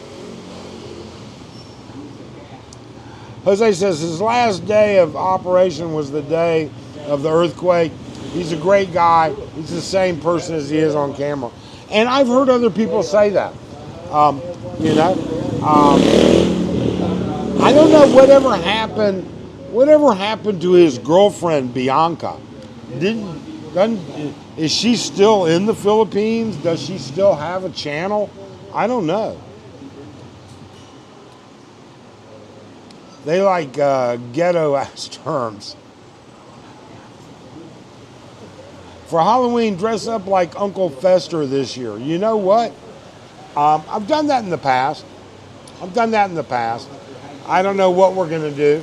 Speaker 1: Jose says his last day of operation was the day of the earthquake. He's a great guy. He's the same person as he is on camera. And I've heard other people say that. I don't know whatever happened to his girlfriend, Bianca. Is she still in the Philippines? Does she still have a channel? I don't know. They like ghetto-ass terms. For Halloween, dress up like Uncle Fester this year. You know what? I've done that in the past. I don't know what we're going to do.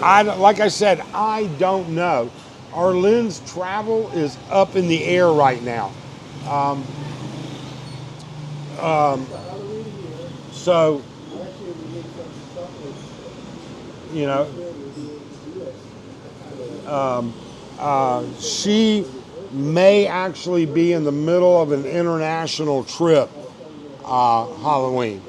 Speaker 1: Like I said, I don't know. Arlene's travel is up in the air right now. So, you know, she may actually be in the middle of an international trip Halloween.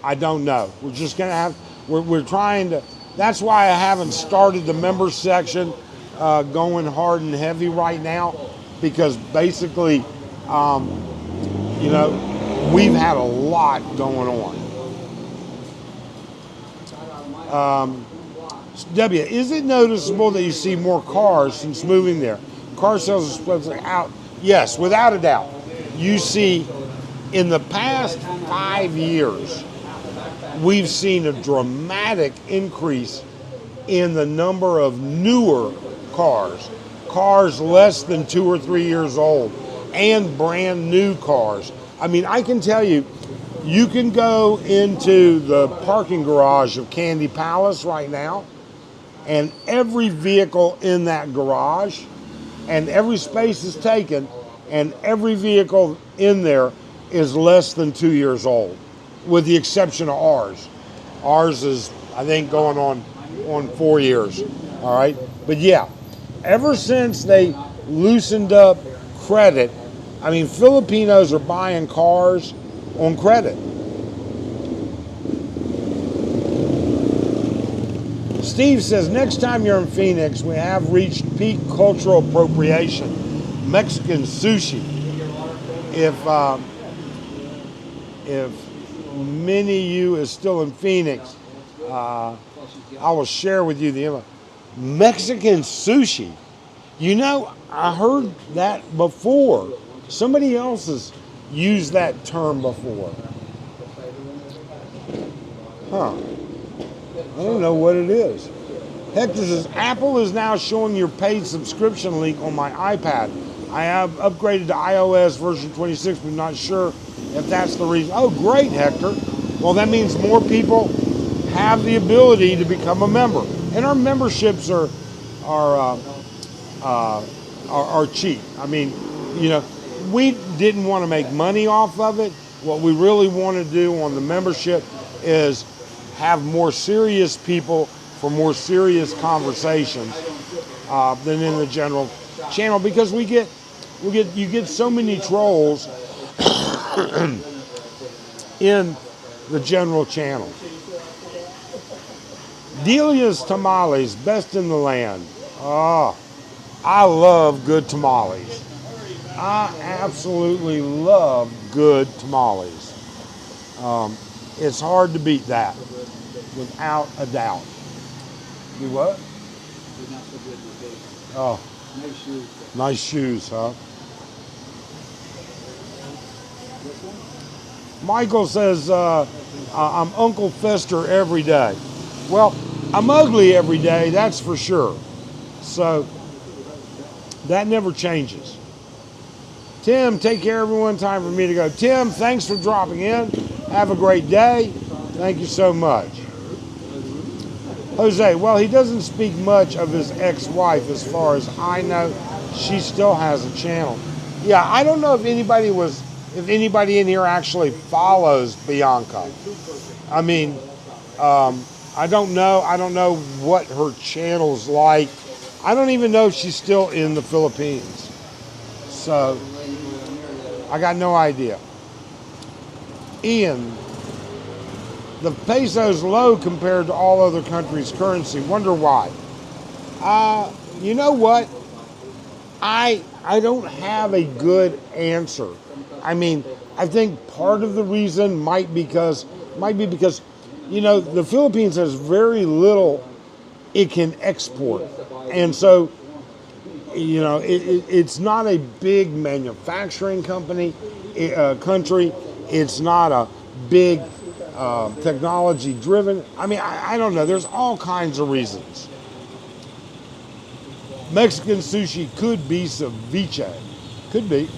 Speaker 1: I don't know. We're just going to have, we're trying to, that's why I haven't started the member section going hard and heavy right now, because basically, you know, we've had a lot going on. W, is it noticeable that you see more cars since moving there? Car sales are split out. Yes, without a doubt. you see in the past 5 years, we've seen a dramatic increase in the number of newer cars less than 2 or 3 years old, and brand new cars. I mean, I can tell you, you can go into the parking garage of Candy Palace right now, and every vehicle in that garage, and every space is taken, and every vehicle in there is less than 2 years old, with the exception of ours. Ours is, I think, going on 4 years, all right? But yeah, ever since they loosened up credit, I mean, Filipinos are buying cars on credit. Steve says, next time you're in Phoenix, we have reached peak cultural appropriation. Mexican sushi. If many of you is still in Phoenix, I will share with you the info. Mexican sushi. You know, I heard that before. Somebody else has used that term before. Huh. I don't know what it is. Hector says, Apple is now showing your paid subscription link on my iPad. I have upgraded to iOS version 26, but I'm not sure if that's the reason. Oh, great, Hector. Well, that means more people have the ability to become a member. And our memberships are cheap. I mean, you know, we didn't want to make money off of it. What we really want to do on the membership is have more serious people for more serious conversations than in the general channel, because you get so many trolls in the general channel. Delia's tamales, best in the land. Oh, I love good tamales. I absolutely love good tamales. It's hard to beat that, without a doubt. You what? Oh,
Speaker 2: Nice shoes.
Speaker 1: nice shoes, huh? Michael says, I'm Uncle Fester every day. Well, I'm ugly every day, that's for sure. So, that never changes. Tim, take care, everyone. Time for me to go. Tim, thanks for dropping in. Have a great day. Thank you so much. Jose, well, he doesn't speak much of his ex-wife as far as I know. She still has a channel. Yeah, I don't know if anybody in here actually follows Bianca. I mean, I don't know what her channel's like. I don't even know if she's still in the Philippines. So, I got no idea. Ian, the peso's low compared to all other countries' currency. Wonder why. You know what? I don't have a good answer. I mean, I think part of the reason might be because, you know, the Philippines has very little it can export. And so, you know, it's not a big manufacturing country. It's not a big technology driven. I mean, I don't know. There's all kinds of reasons. Mexican sushi could be ceviche. Could be.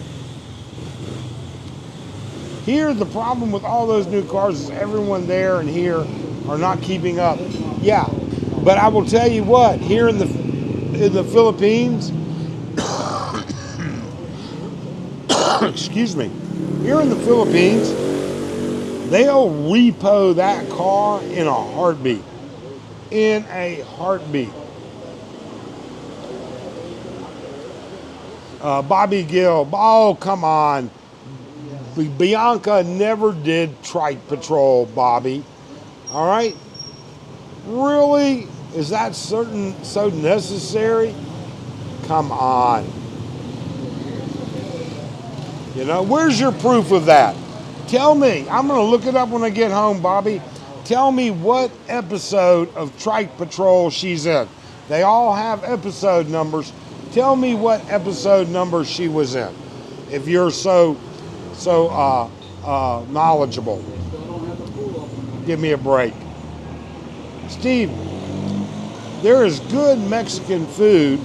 Speaker 1: Here, the problem with all those new cars is everyone there and here are not keeping up. Yeah, but I will tell you what, here in the Philippines, excuse me, here in the Philippines, they'll repo that car in a heartbeat. In a heartbeat. Bobby Gill, oh, come on. Bianca never did trike patrol, Bobby. All right? Really? Is that so necessary? Come on. You know, where's your proof of that? Tell me. I'm going to look it up when I get home, Bobby. Tell me what episode of Trike Patrol she's in. They all have episode numbers. Tell me what episode number she was in. If you're so so knowledgeable.
Speaker 2: Still don't have the pool open.
Speaker 1: Give me a break. Steve, there is good Mexican food.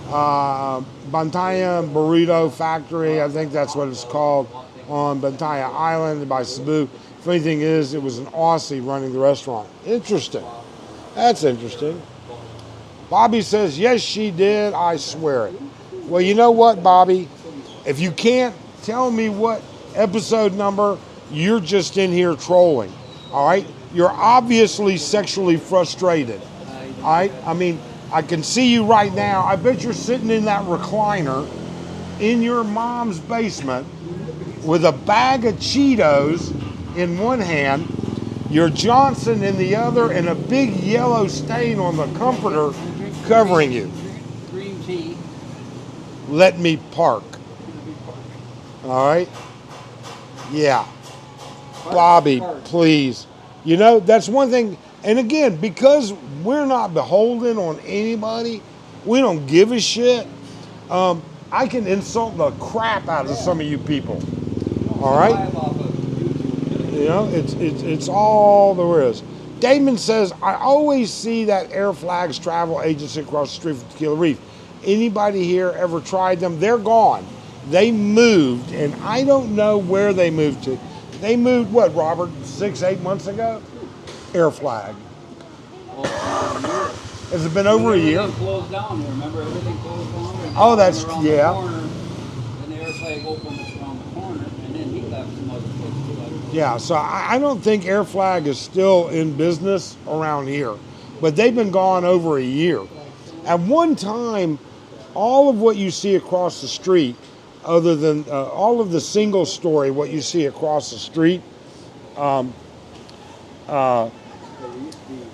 Speaker 1: Bantaya Burrito Factory, I think that's what it's called, on Bantaya Island by Cebu. Funny thing is, it was an Aussie running the restaurant. Interesting. That's interesting. Bobby says, yes, she did. I swear it. Well, you know what, Bobby? If you can't tell me what episode number, you're just in here trolling. All right? You're obviously sexually frustrated. All right? I mean, I can see you right now. I bet you're sitting in that recliner in your mom's basement with a bag of Cheetos in one hand, your Johnson in the other, and a big yellow stain on the comforter covering you.
Speaker 2: Green tea.
Speaker 1: Let me park. All right? Yeah. Bobby, please. You know, that's one thing. And again, because we're not beholden on anybody, we don't give a shit. I can insult the crap out of some of you people. All right? You know, it's all there is. Damon says, I always see that Air Flags travel agency across the street from Tequila Reef. Anybody here ever tried them? They're gone. They moved, and I don't know where they moved to. They moved, what, Robert, 6-8 months ago? Air Flag. Has it been over a year?
Speaker 2: Everything closed down. Remember, everything closed down.
Speaker 1: Oh, that's, yeah.
Speaker 2: And the Air Flag opened around the corner, and then he left some other place too.
Speaker 1: Yeah, so I don't think Air Flag is still in business around here, but they've been gone over a year. At one time, all of what you see across the street, other than all of the single story, what you see across the street,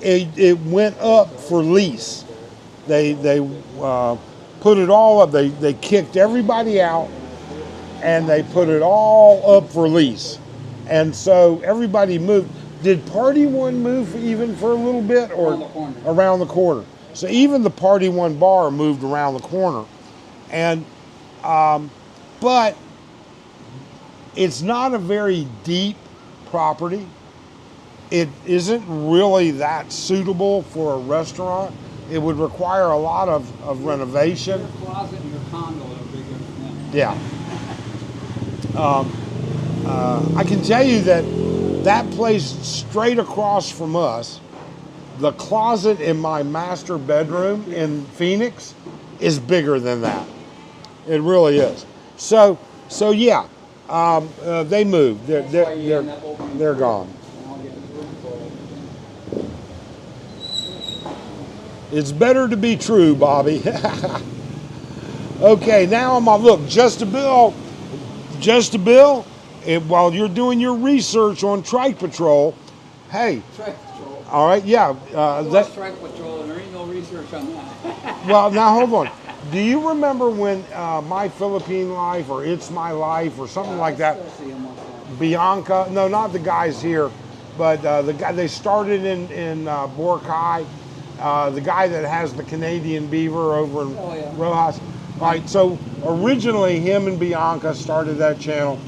Speaker 1: it went up for lease. They put it all up. They kicked everybody out, and they put it all up for lease. And so everybody moved. Did Party One move even for a little bit, or around the corner? So even the Party One bar moved around the corner, and but it's not a very deep property. It isn't really that suitable for a restaurant. It would require a lot of renovation.
Speaker 2: Your closet and your condo are bigger than that.
Speaker 1: Yeah. I can tell you that place straight across from us, the closet in my master bedroom in Phoenix is bigger than that. It really is. So yeah, they moved. They're gone. It's better to be true, Bobby. Okay, now I'm on, look, Just a Bill, while you're doing your research on Trike Patrol, hey.
Speaker 2: Trike Patrol.
Speaker 1: All right, yeah.
Speaker 2: That's Trike Patrol, and there ain't no research on that.
Speaker 1: Well, now hold on. Do you remember when My Philippine Life or It's My Life or something like that? Bianca, no, not the guys here, but the guy, they started in Boracay. The guy that has the Canadian beaver over in Rojas. Right, so originally him and Bianca started that channel.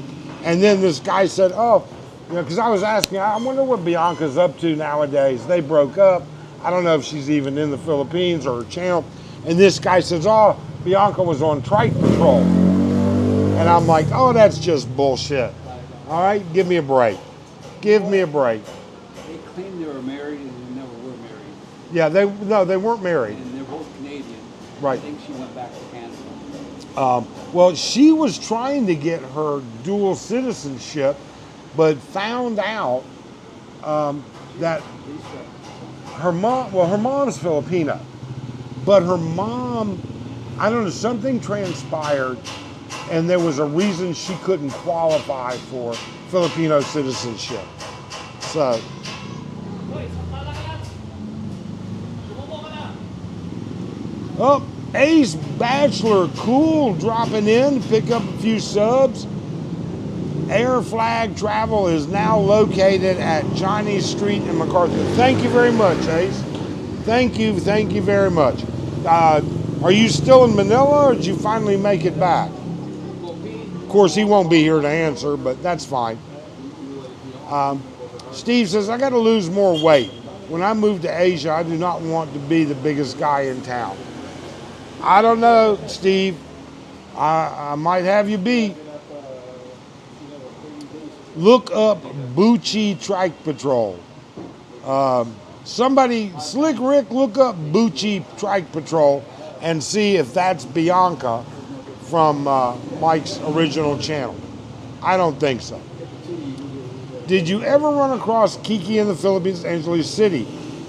Speaker 1: And then this guy said, oh, you know, because I was asking, I wonder what Bianca's up to nowadays. They broke up. I don't know if she's even in the Philippines or her channel. And this guy says, oh, Bianca was on Trike Patrol. And I'm like, oh, that's just bullshit. All right, give me a break. Give me a break.
Speaker 2: They claimed they were married and they never were married.
Speaker 1: Yeah, they weren't married.
Speaker 2: And they're both Canadian.
Speaker 1: Right.
Speaker 2: I think she went back to Canada.
Speaker 1: Well, she was trying to get her dual citizenship, but found out that her mom's Filipino, but her mom, I don't know, something transpired, and there was a reason she couldn't qualify for Filipino citizenship. So. Oh, Ace Bachelor, cool, dropping in to pick up a few subs. Air Flag Travel is now located at Johnny Street in MacArthur. Thank you very much, Ace. Thank you very much. Are you still in Manila, or did you finally make it back? course, he won't be here to answer, but that's fine. Steve says, I got to lose more weight. When I move to Asia, I do not want to be the biggest guy in town. I don't know, Steve. I might have you beat. Look up Bucci Trike Patrol. Somebody, Slick Rick, look up Bucci Trike Patrol and see if that's Bianca from Mike's original channel. I don't think so. Did you ever run across Kiki in the Philippines, Angeles City?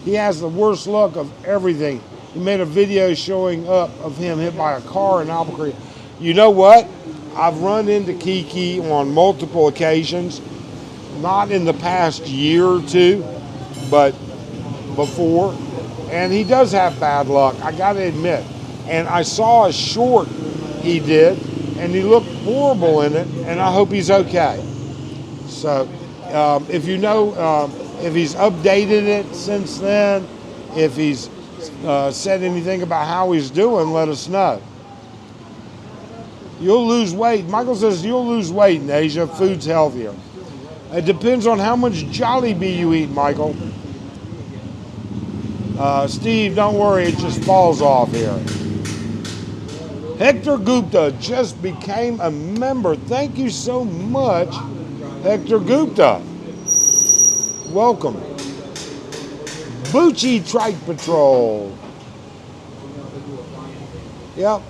Speaker 1: He has the worst luck of everything. He made a video showing up of him hit by a car in Albuquerque. You know what? I've run into Kiki on multiple occasions, not in the past year or two, but before. And he does have bad luck, I gotta admit. And I saw a short he did, and he looked horrible in it, and I hope he's okay. So, if you know, if he's updated it since then, if he's said anything about how he's doing, let us know. You'll lose weight. Michael says you'll lose weight in Asia. Food's healthier. It depends on how much Jollibee you eat, Michael. Steve, don't worry, it just falls off here. Hector Gupta just became a member. Thank you so much, Hector Gupta. Welcome. Bucci Trike Patrol. Yep.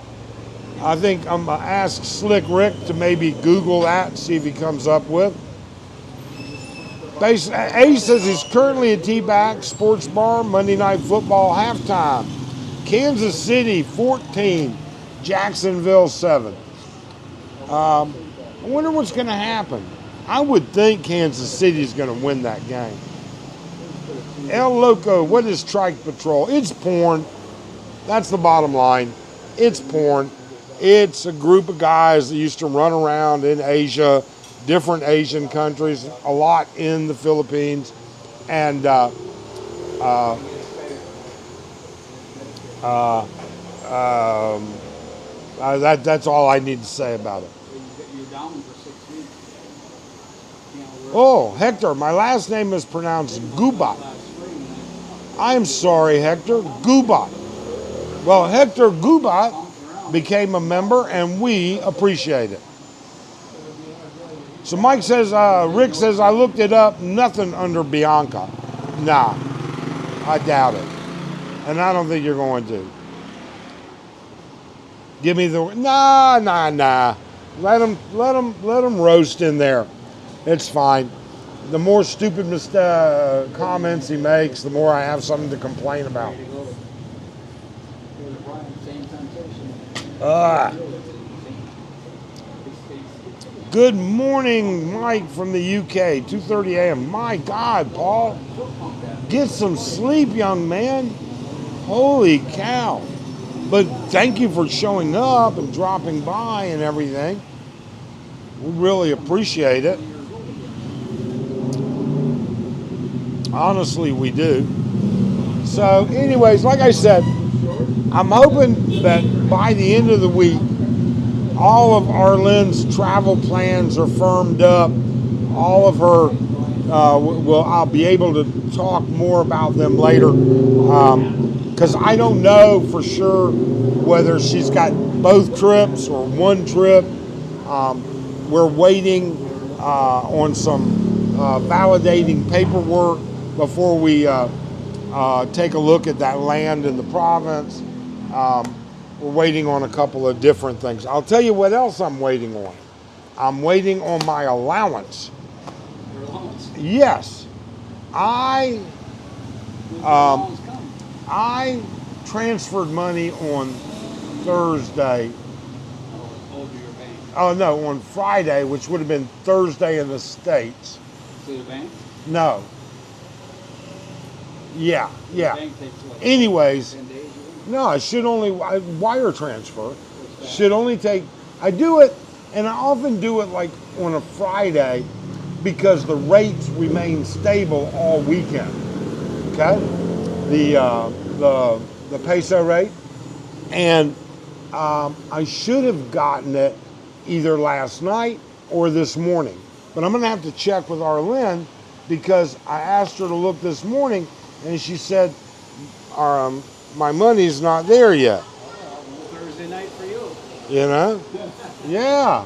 Speaker 1: I think I'm going to ask Slick Rick to maybe Google that, see if he comes up with. Ace says he's currently at T-Back Sports Bar, Monday Night Football halftime. Kansas City 14, Jacksonville 7. I wonder what's going to happen. I would think Kansas City is going to win that game. El Loco, what is Trike Patrol? It's porn. That's the bottom line. It's porn. It's a group of guys that used to run around in Asia, different Asian countries, a lot in the Philippines, and that's all I need to say about it. Oh, Hector, my last name is pronounced Gubat. I'm sorry, Hector, Gubat. Well, Hector Gubat became a member, and we appreciate it. So Mike says, Rick says, I looked it up, nothing under Bianca. Nah, I doubt it. And I don't think you're going to. Give me the, nah. Let him roast in there. It's fine. The more stupid comments he makes, the more I have something to complain about. Good morning, Mike from the UK, 2:30 a.m. My God, Paul, get some sleep, young man. Holy cow. But thank you for showing up and dropping by and everything. We really appreciate it. Honestly, we do. So anyways, like I said, I'm hoping that by the end of the week, all of Arlene's travel plans are firmed up. All of her, I'll be able to talk more about them later. Because I don't know for sure whether she's got both trips or one trip. We're waiting on some validating paperwork before we take a look at that land in the province. We're waiting on a couple of different things. I'll tell you what else I'm waiting on. I'm waiting on my allowance.
Speaker 2: Your allowance?
Speaker 1: Yes. I transferred money on Thursday.
Speaker 2: Over your bank?
Speaker 1: Oh, no, on Friday, which would have been Thursday in the States.
Speaker 2: To the bank?
Speaker 1: No. Yeah.
Speaker 2: The bank takes what?
Speaker 1: Anyways,
Speaker 2: 10 days?
Speaker 1: no, it should only, wire transfer should only take, I do it, and I often do it like on a Friday because the rates remain stable all weekend, okay? The peso rate, and I should have gotten it either last night or this morning. But I'm going to have to check with Arlene because I asked her to look this morning and she said, my money's not there yet.
Speaker 2: Thursday night for you.
Speaker 1: You know? Yeah.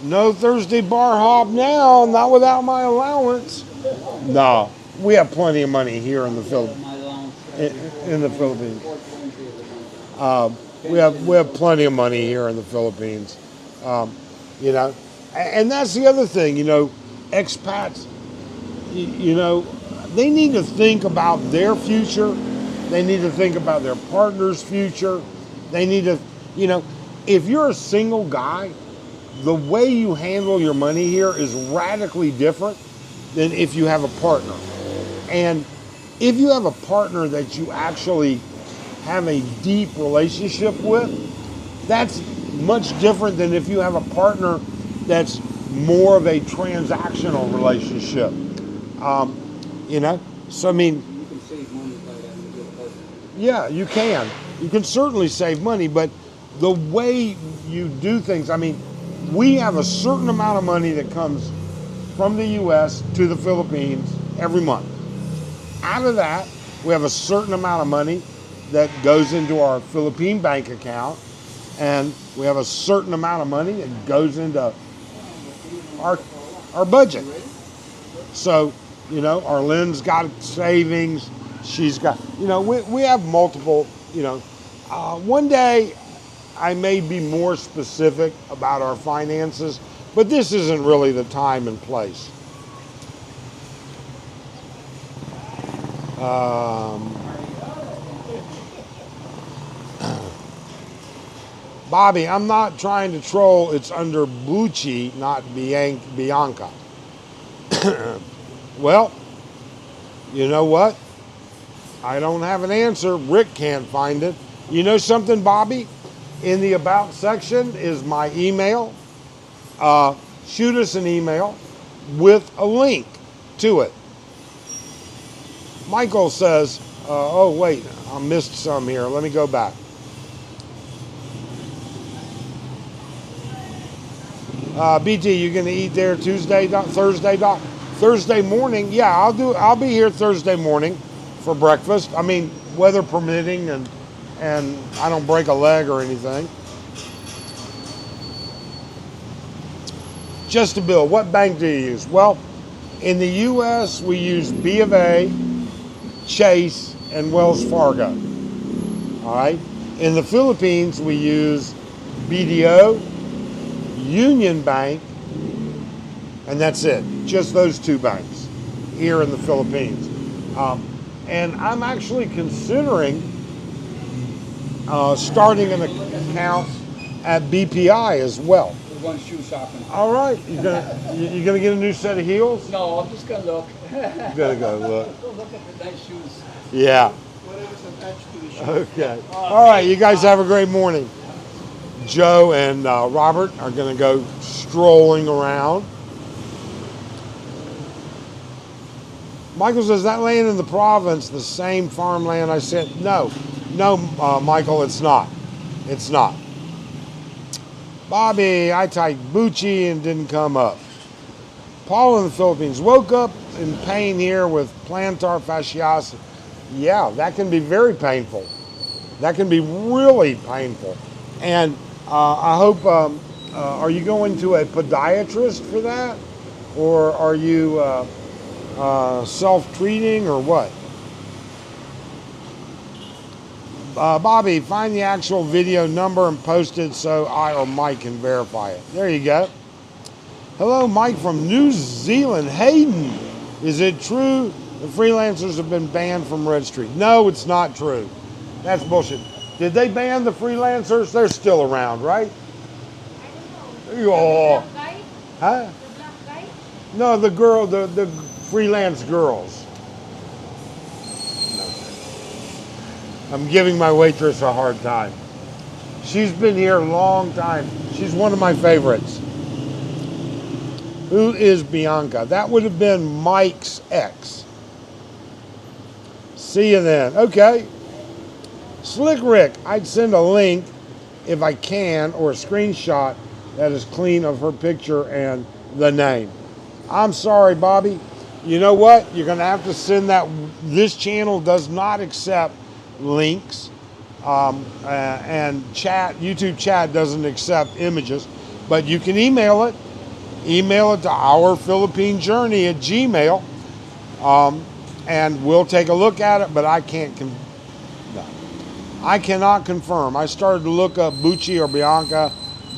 Speaker 1: No Thursday bar hop now, not without my allowance. No, we have plenty of money here in the Philippines.
Speaker 2: My allowance.
Speaker 1: In the Philippines. We have plenty of money here in the Philippines. You know, and that's the other thing, you know, expats, you know, they need to think about their future. They need to think about their partner's future. They need to, you know, if you're a single guy, the way you handle your money here is radically different than if you have a partner. And if you have a partner that you actually have a deep relationship with, that's much different than if you have a partner that's more of a transactional relationship. You know, so I mean,
Speaker 2: You can save money by having a good partner.
Speaker 1: yeah, you can. You can certainly save money, but the way you do things, I mean, we have a certain amount of money that comes from the U.S. to the Philippines every month. Out of that, we have a certain amount of money that goes into our Philippine bank account, and we have a certain amount of money that goes into our budget. So, you know, Arlene's got savings. She's got, you know, we have multiple, you know. One day I may be more specific about our finances, but this isn't really the time and place. Bobby, I'm not trying to troll. It's under Bucci, not Bianca. Well, you know what? I don't have an answer. Rick can't find it. You know something, Bobby? In the About section is my email. Shoot us an email with a link to it. Michael says, oh, wait, I missed some here. Let me go back. BT, you going to eat there Thursday, Thursday morning? Yeah, I'll be here Thursday morning for breakfast. I mean, weather permitting, and I don't break a leg or anything. Just a bill. What bank do you use? Well, in the U.S., we use B of A, Chase, and Wells Fargo. All right. In the Philippines, we use BDO, Union Bank, and that's it. Just those two banks here in the Philippines. And I'm actually considering starting an account at BPI as well.
Speaker 2: We're going shoe shopping.
Speaker 1: All right, you gonna get a new set of heels?
Speaker 2: No, I'm just gonna look.
Speaker 1: Gotta go look.
Speaker 2: Go look at the nice shoes.
Speaker 1: Yeah.
Speaker 2: Whatever's attached to the shoe.
Speaker 1: Okay. All right, you guys have a great morning. Joe and Robert are gonna go strolling around. Michael says, that land in the province, the same farmland I said. No, Michael, it's not. It's not. Bobby, I typed Bucci and didn't come up. Paul in the Philippines, woke up in pain here with plantar fasciitis. Yeah, that can be very painful. That can be really painful. And I hope, are you going to a podiatrist for that? Or are you self-treating or what? Bobby, find the actual video number and post it so I or Mike can verify it. There you go. Hello, Mike from New Zealand. Hayden, is it true the freelancers have been banned from registry? No, it's not true. That's bullshit. Did they ban the freelancers? They're still around, right?
Speaker 3: I don't know.
Speaker 1: Oh.
Speaker 3: The black guy?
Speaker 1: Huh?
Speaker 3: The black guy?
Speaker 1: No, the girl, the freelance girls. I'm giving my waitress a hard time. She's been here a long time. She's one of my favorites. Who is Bianca? That would have been Mike's ex. See you then. Okay. Slick Rick, I'd send a link if I can or a screenshot that is clean of her picture and the name. I'm sorry, Bobby. You know what? You're going to have to send that. This channel does not accept links, and chat. YouTube chat doesn't accept images, but you can email it. Email it to ourphilippinejourney@gmail, and we'll take a look at it. But I can't. No. I cannot confirm. I started to look up Bucci or Bianca,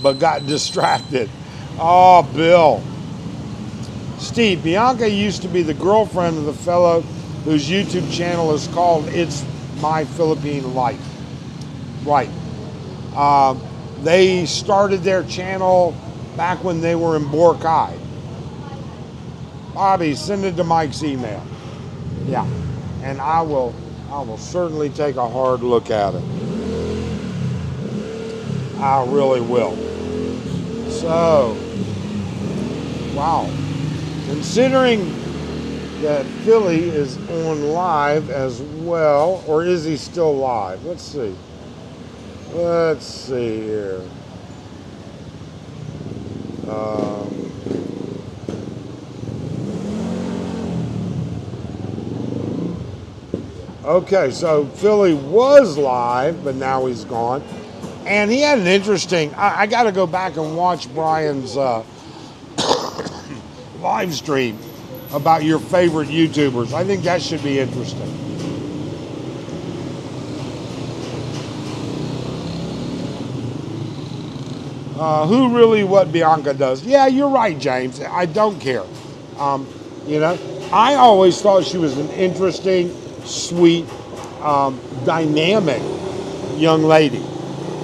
Speaker 1: but got distracted. Oh, Bill. Steve, Bianca used to be the girlfriend of the fellow whose YouTube channel is called It's My Philippine Life. Right. They started their channel back when they were in Boracay. Bobby, send it to Mike's email. Yeah. And I will certainly take a hard look at it. I really will. So, wow. Considering that Philly is on live as well, or is he still live? Let's see. Let's see here. Okay, so Philly was live, but now he's gone. And he had an interesting, I got to go back and watch Brian's live stream about your favorite YouTubers. I think that should be interesting. Who really what Bianca does? Yeah, you're right, James. I don't care. You know, I always thought she was an interesting, sweet, dynamic young lady.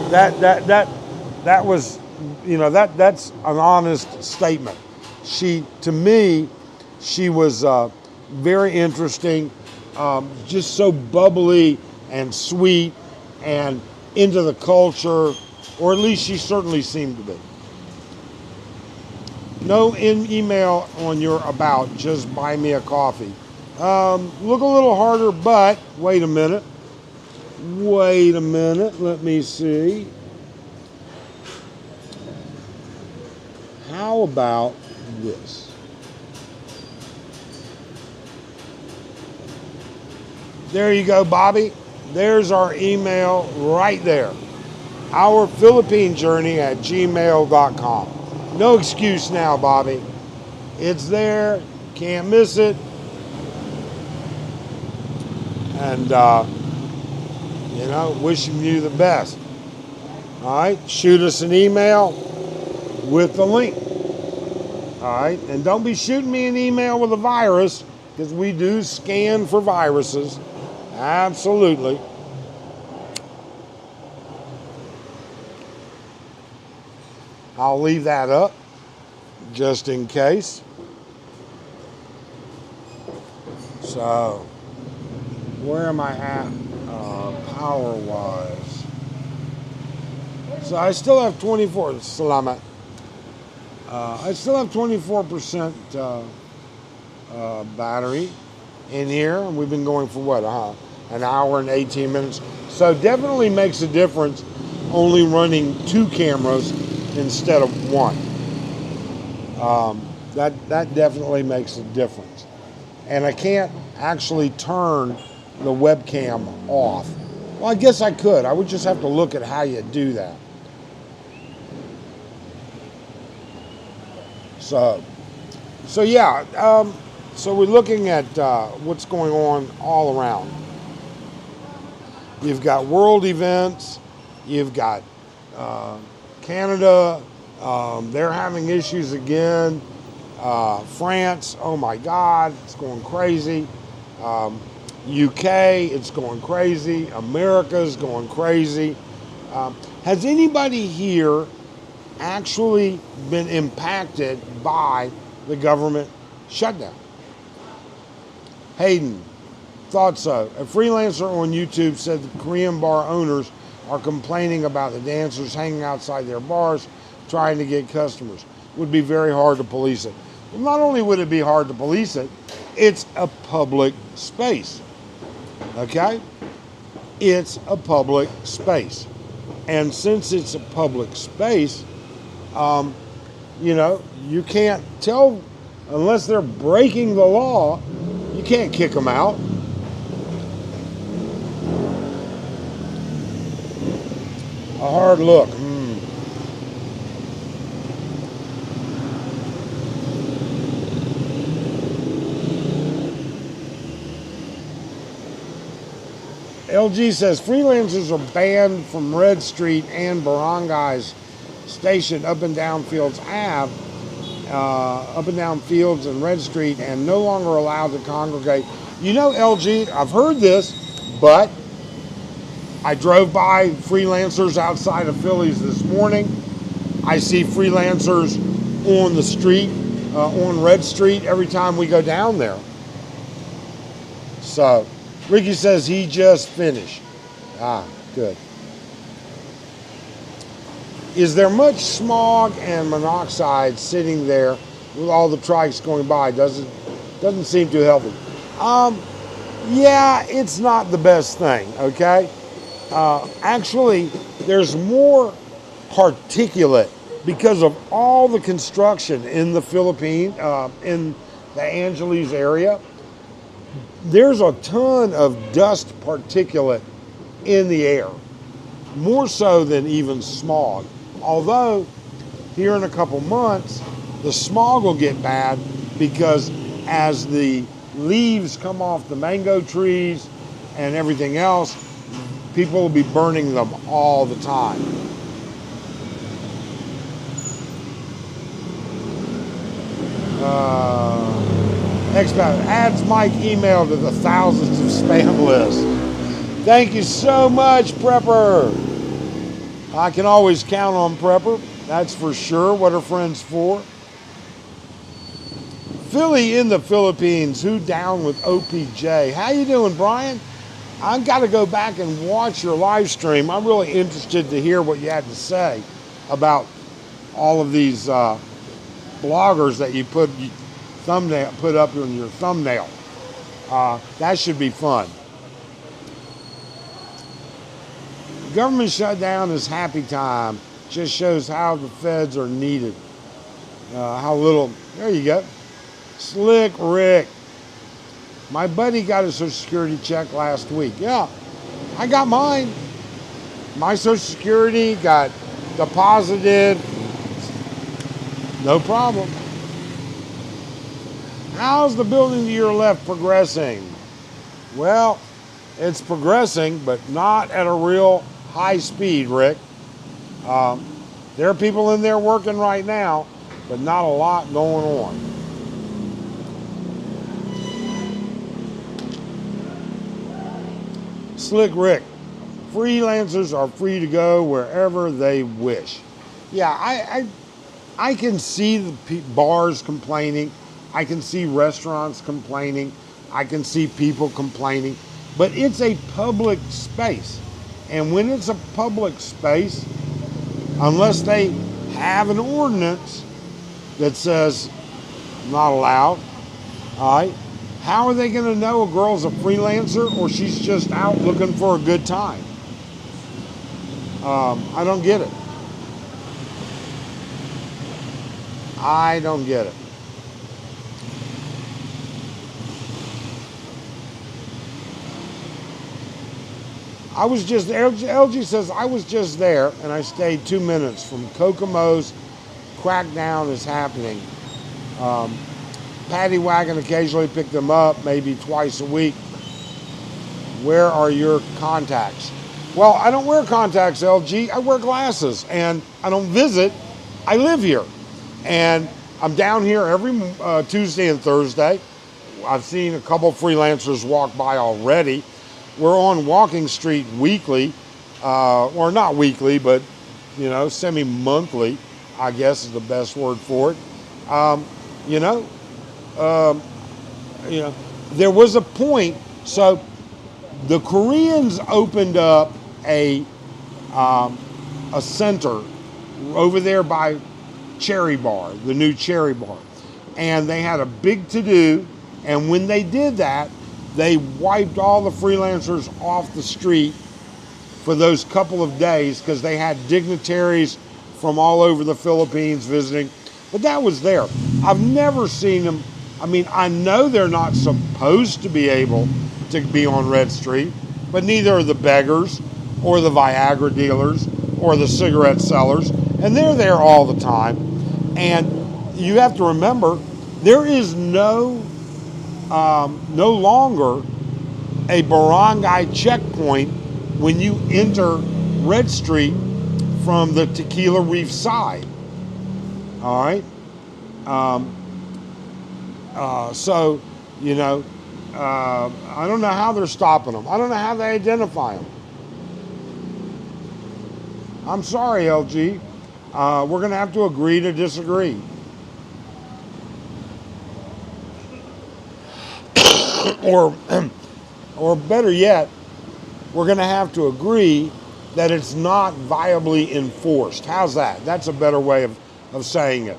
Speaker 1: That was, you know, that's an honest statement. To me, she was very interesting, just so bubbly and sweet and into the culture, or at least she certainly seemed to be. No email on your about, just buy me a coffee. Look a little harder, but wait a minute. Let me see. How about this? There you go, Bobby. There's our email right there. ourphilippinejourney@gmail.com. No excuse now, Bobby. It's there. Can't miss it. And, you know, wishing you the best. All right. Shoot us an email with the link. All right. And don't be shooting me an email with a virus, because we do scan for viruses. Absolutely. I'll leave that up just in case. So, where am I at power-wise? So I still have 24. Salamat. I still have 24% battery in here, and we've been going for what? An hour and 18 minutes. So definitely makes a difference only running 2 cameras instead of 1. That definitely makes a difference. And I can't actually turn the webcam off. Well, I guess I could. I would just have to look at how you do that. So yeah. So we're looking at what's going on all around. You've got world events. You've got Canada. They're having issues again. France, oh my God, it's going crazy. UK, it's going crazy. America's going crazy. Has anybody here actually been impacted by the government shutdown? Hayden, thought so. A freelancer on YouTube said the Korean bar owners are complaining about the dancers hanging outside their bars trying to get customers. It would be very hard to police it. Well, not only would it be hard to police it, it's a public space. Okay? It's a public space. And since it's a public space, You know, you can't tell unless they're breaking the law. You can't kick them out. A hard look. LG says freelancers are banned from Red Street and Barangays Station up and down Fields Ave, up and down Fields and Red Street, and no longer allowed to congregate. You know, LG, I've heard this, but I drove by freelancers outside of Phillies this morning. I see freelancers on the street, on Red Street, every time we go down there. So, Ricky says he just finished. Ah, good. Is there much smog and monoxide sitting there with all the trikes going by? Doesn't seem too healthy. Yeah, it's not the best thing, okay? Actually, there's more particulate because of all the construction in the Philippines, in the Angeles area. There's a ton of dust particulate in the air, more so than even smog. Although, here in a couple months, the smog will get bad because as the leaves come off the mango trees and everything else, people will be burning them all the time. Expat adds Mike email to the thousands of spam list. Thank you so much, Prepper. I can always count on Prepper. That's for sure. What are friends for? Philly in the Philippines. Who down with OPJ? How you doing, Brian? I've got to go back and watch your live stream. I'm really interested to hear what you had to say about all of these bloggers that you put up in your thumbnail. That should be fun. Government shutdown is happy time. Just shows how the feds are needed. How little. There you go. Slick Rick. My buddy got a Social Security check last week. Yeah, I got mine. My Social Security got deposited. No problem. How's the building to your left progressing? Well, it's progressing, but not at a real high speed, Rick. There are people in there working right now, but not a lot going on. Slick Rick, freelancers are free to go wherever they wish. Yeah, I can see the bars complaining. I can see restaurants complaining. I can see people complaining. But it's a public space. And when it's a public space, unless they have an ordinance that says not allowed, all right, how are they going to know a girl's a freelancer or she's just out looking for a good time? I don't get it. I don't get it. LG says, I was just there and I stayed 2 minutes from Kokomo's. Crackdown is happening. Paddy Wagon occasionally pick them up, maybe twice a week. Where are your contacts? Well, I don't wear contacts, LG. I wear glasses, and I don't visit. I live here. And I'm down here every Tuesday and Thursday. I've seen a couple freelancers walk by already. We're on Walking Street weekly, or not weekly, but, semi-monthly, I guess is the best word for it. There was a point, so the Koreans opened up a center over there by Cherry Bar, the new Cherry Bar. And they had a big to-do, and when they did that, they wiped all the freelancers off the street for those couple of days because they had dignitaries from all over the Philippines visiting. But that was there. I've never seen them. I mean, I know they're not supposed to be able to be on Red Street, but neither are the beggars or the Viagra dealers or the cigarette sellers. And they're there all the time. And you have to remember, there is no longer a barangay checkpoint when you enter Red Street from the Tequila Reef side. All right. So, you know, I don't know how they're stopping them. I don't know how they identify them. I'm sorry, LG. We're going to have to agree to disagree. or better yet, we're going to have to agree that it's not viably enforced. How's that? That's a better way of saying it.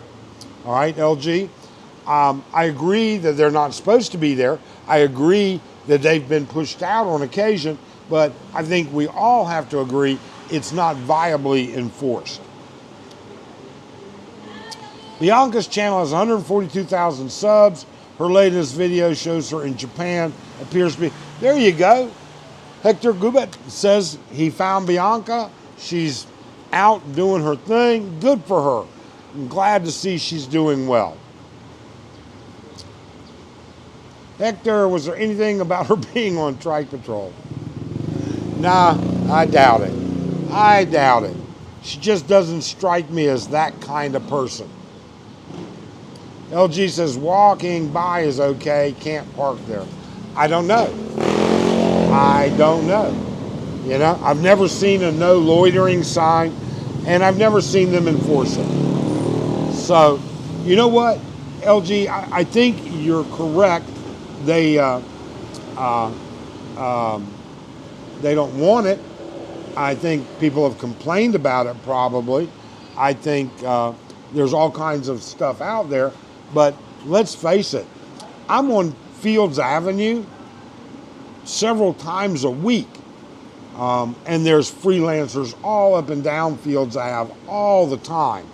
Speaker 1: All right, LG? I agree that they're not supposed to be there. I agree that they've been pushed out on occasion, but I think we all have to agree it's not viably enforced. Bianca's channel has 142,000 subs. Her latest video shows her in Japan. Appears to be, there you go. Hector Gubet says he found Bianca. She's out doing her thing. Good for her. I'm glad to see she's doing well. Hector, was there anything about her being on Trike Patrol? Nah, I doubt it. I doubt it. She just doesn't strike me as that kind of person. LG says walking by is okay, can't park there. I don't know. I don't know. You know, I've never seen a no loitering sign, and I've never seen them enforce it. So, you know what, LG, I think you're correct. They don't want it. I think people have complained about it probably. I think there's all kinds of stuff out there. But let's face it, I'm on Fields Avenue several times a week. And there's freelancers all up and down Fields Ave all the time.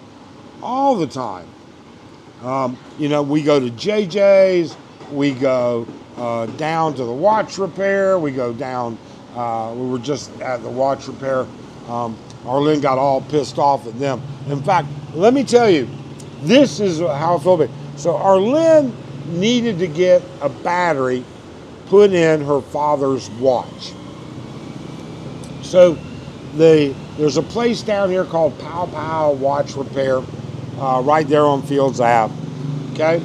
Speaker 1: All the time. You know, we go to JJ's, we go down to the watch repair, we go down, we were just at the watch repair. Arlene got all pissed off at them. In fact, let me tell you, this is how I feel about it. So Arlene needed to get a battery put in her father's watch. So there's a place down here called Pow Pow Watch Repair, right there on Fields Ave. Okay,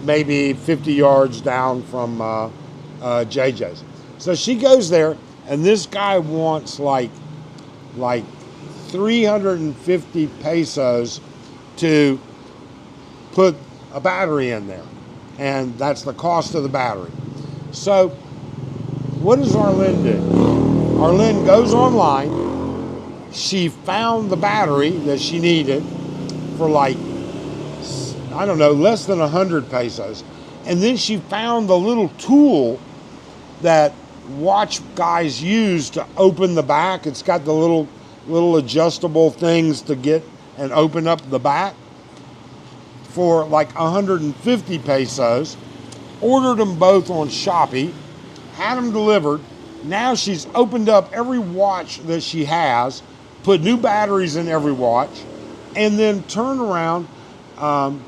Speaker 1: maybe 50 yards down from JJ's. So she goes there, and this guy wants like 350 pesos to put a battery in there, and that's the cost of the battery. So what does Arlene do? Arlene goes online. She found the battery that she needed for like, I don't know, less than 100 pesos. And then she found the little tool that watch guys use to open the back. It's got the little adjustable things to get and open up the back for like 150 pesos. Ordered them both on Shopee, had them delivered. Now she's opened up every watch that she has, put new batteries in every watch, and then turned around and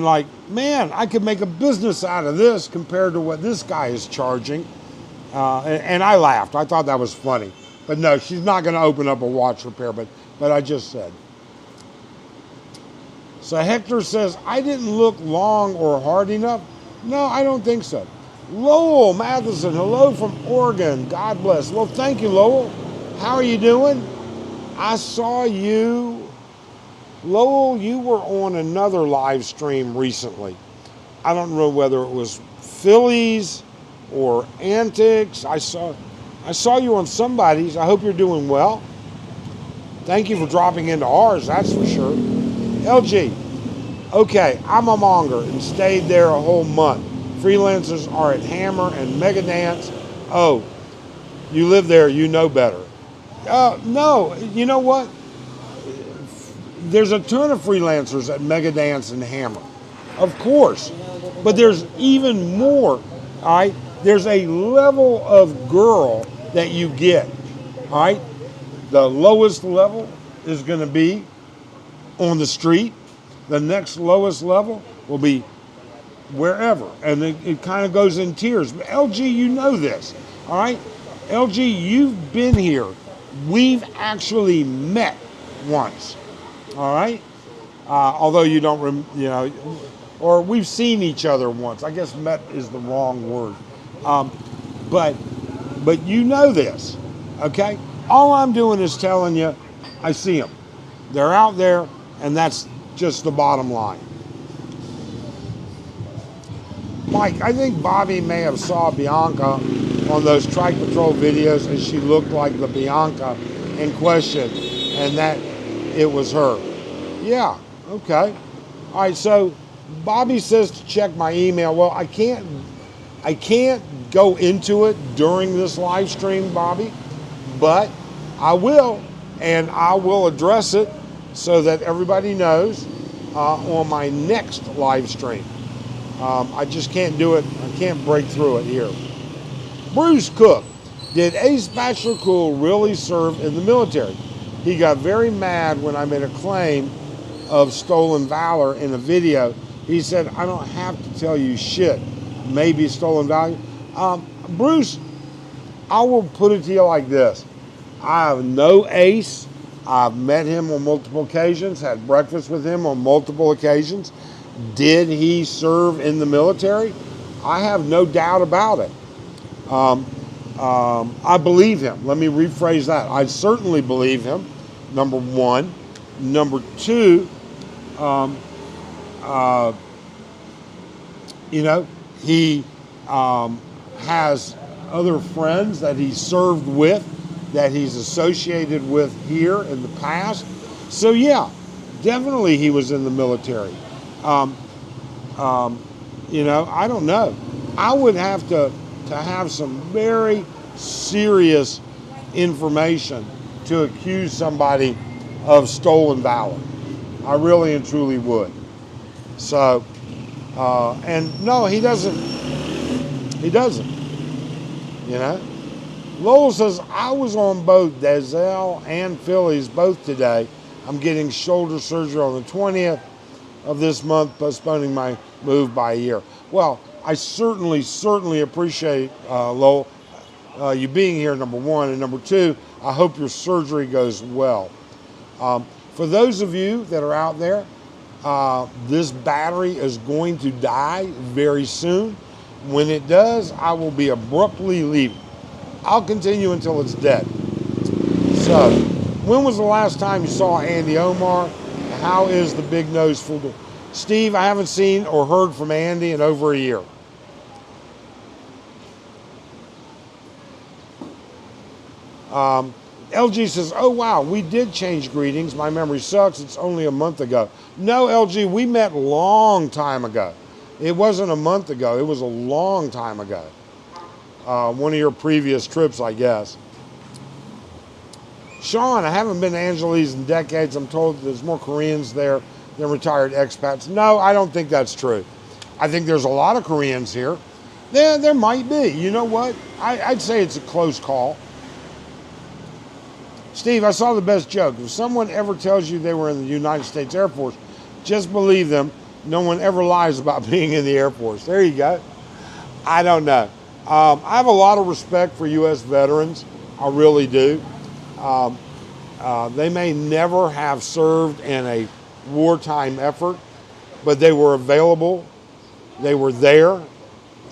Speaker 1: like, man, I could make a business out of this compared to what this guy is charging. And I laughed. I thought that was funny. But no, she's not going to open up a watch repair, but I just said. So Hector says, I didn't look long or hard enough. No, I don't think so. Lowell Matheson, hello from Oregon. God bless. Well, thank you, Lowell. How are you doing? I saw you. Lowell, you were on another live stream recently. I don't know whether it was Phillies or Antics. I saw you on somebody's. I hope you're doing well. Thank you for dropping into ours, that's for sure. LG, okay, I'm a monger and stayed there a whole month. Freelancers are at Hammer and Mega Dance. Oh, you live there, you know better. No, you know what? There's a ton of freelancers at Mega Dance and Hammer, of course, but there's even more. All right, there's a level of girl that you get. All right, the lowest level is going to be on the street. The next lowest level will be wherever, and it kind of goes in tiers. But LG, you know this, all right? LG, you've been here. We've actually met once, all right? Although you don't, or we've seen each other once. I guess met is the wrong word, but you know this, okay? All I'm doing is telling you, I see them. They're out there, and that's just the bottom line. Mike, I think Bobby may have saw Bianca on those Trike Patrol videos and she looked like the Bianca in question and that it was her. Yeah, okay. All right, so Bobby says to check my email. Well, I can't go into it during this live stream, Bobby, but I will, and I will address it so that everybody knows on my next live stream. I just can't do it. I can't break through it here. Bruce Cook. Did Ace Bachelor Cool really serve in the military? He got very mad when I made a claim of stolen valor in a video. He said, I don't have to tell you shit. Maybe stolen valor. Bruce, I will put it to you like this. I have no Ace. I've met him on multiple occasions, had breakfast with him on multiple occasions. Did he serve in the military? I have no doubt about it. I believe him. Let me rephrase that. I certainly believe him, number one. Number two, he has other friends that he served with, that he's associated with here in the past. So yeah, definitely he was in the military. I don't know. I would have to have some very serious information to accuse somebody of stolen valor. I really and truly would. So, and no, he doesn't. He doesn't. Lowell says, I was on both Dazelle and Phillies both today. I'm getting shoulder surgery on the 20th of this month, postponing my move by a year. Well, I certainly appreciate, Lowell, you being here, number one. And number two, I hope your surgery goes well. For those of you that are out there, this battery is going to die very soon. When it does, I will be abruptly leaving. I'll continue until it's dead. So, when was the last time you saw Andy Omar? How is the big nose fool? Steve, I haven't seen or heard from Andy in over a year. LG says, oh wow, we did change greetings. My memory sucks. It's only a month ago. No, LG, we met a long time ago. It wasn't a month ago. It was a long time ago. One of your previous trips, I guess. Sean, I haven't been to Angeles in decades. I'm told there's more Koreans there than retired expats. No, I don't think that's true. I think there's a lot of Koreans here. There might be. You know what? I'd say it's a close call. Steve, I saw the best joke. If someone ever tells you they were in the United States Air Force, just believe them. No one ever lies about being in the Air Force. There you go. I don't know. I have a lot of respect for U.S. veterans. I really do. They may never have served in a wartime effort, but they were available. They were there.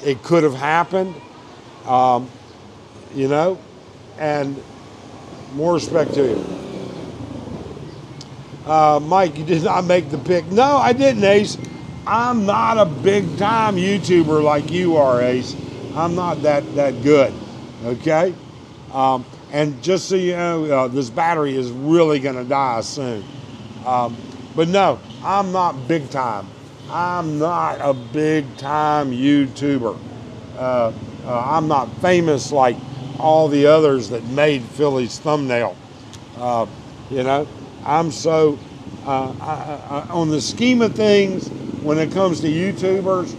Speaker 1: It could have happened, and more respect to you. Mike, you did not make the pick. No, I didn't, Ace. I'm not a big time YouTuber like you are, Ace. I'm not that good, okay? And just so you know, this battery is really going to die soon. But no, I'm not big time. I'm not a big time YouTuber. I'm not famous like all the others that made Philly's thumbnail. You know, I'm so, on the scheme of things, when it comes to YouTubers,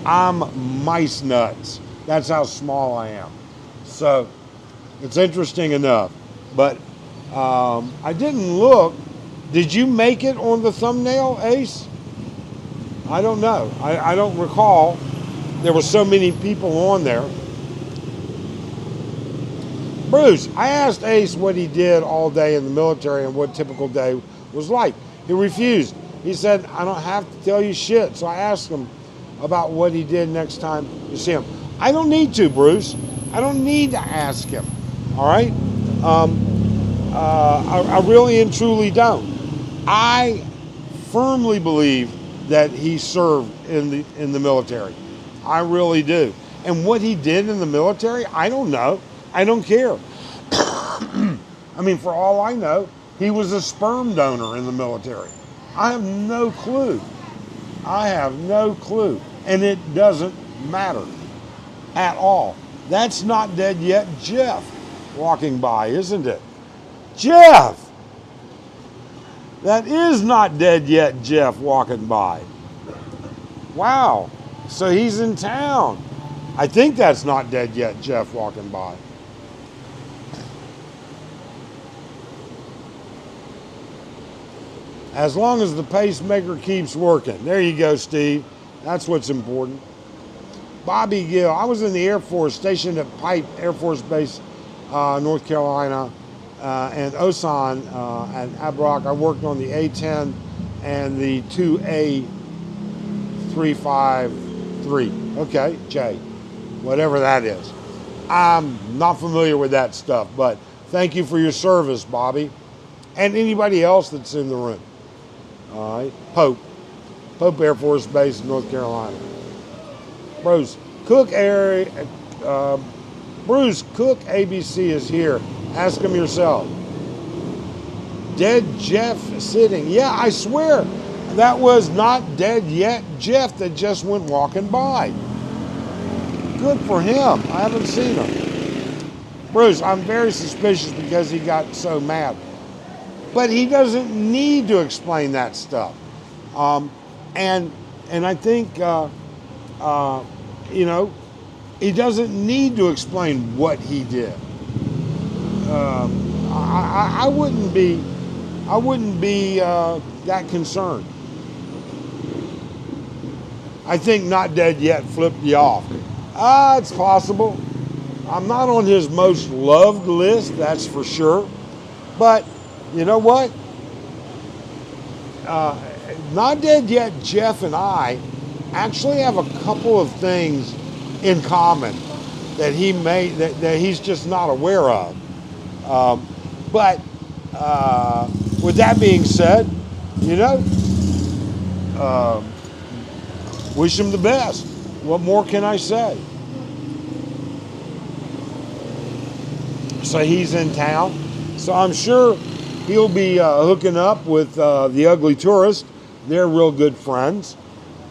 Speaker 1: I'm mice nuts. That's how small I am. So it's interesting enough. But I didn't look. Did you make it on the thumbnail, Ace? I don't know. I don't recall. There were so many people on there. Bruce, I asked Ace what he did all day in the military and what typical day was like. He refused. He said, I don't have to tell you shit. So I asked him about what he did next time you see him. I don't need to, Bruce. I don't need to ask him. All right? I really and truly don't. I firmly believe that he served in the military. I really do. And what he did in the military, I don't know. I don't care. I mean, for all I know, he was a sperm donor in the military. I have no clue. I have no clue. And it doesn't matter at all. That's not dead yet Jeff walking by, isn't it? Jeff! That is not dead yet Jeff walking by. Wow. So he's in town. I think that's not dead yet Jeff walking by. As long as the pacemaker keeps working. There you go, Steve. That's what's important. Bobby Gill. I was in the Air Force, stationed at Pipe Air Force Base, North Carolina, and Osan at Abrock. I worked on the A-10 and the 2A353. Okay, J. Whatever that is. I'm not familiar with that stuff, but thank you for your service, Bobby. And anybody else that's in the room. All right, Pope Air Force Base in North Carolina. Bruce Cook ABC is here. Ask him yourself. Dead Jeff sitting. Yeah, I swear that was not dead yet Jeff that just went walking by. Good for him. I haven't seen him. Bruce, I'm very suspicious because he got so mad. But he doesn't need to explain that stuff. And I think, he doesn't need to explain what he did. I wouldn't be that concerned. I think not dead yet flipped you off. It's possible. I'm not on his most loved list, that's for sure. But you know what? Not dead yet Jeff and I actually have a couple of things in common that that he's just not aware of. But with that being said, wish him the best. What more can I say? So he's in town. So I'm sure he'll be hooking up with the Ugly Tourist. They're real good friends.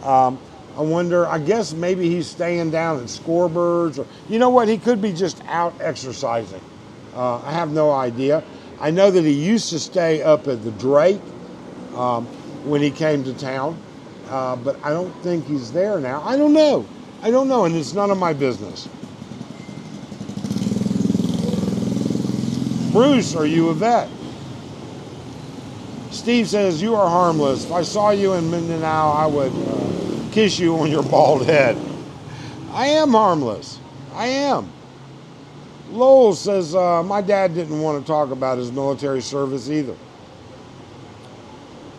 Speaker 1: I wonder, I guess maybe he's staying down at Scorebirds. Or, you know what? He could be just out exercising. I have no idea. I know that he used to stay up at the Drake when he came to town. But I don't think he's there now. I don't know. And it's none of my business. Bruce, are you a vet? Steve says, you are harmless. If I saw you in Mindanao, I would kiss you on your bald head. I am harmless. I am. Lowell says, my dad didn't want to talk about his military service either.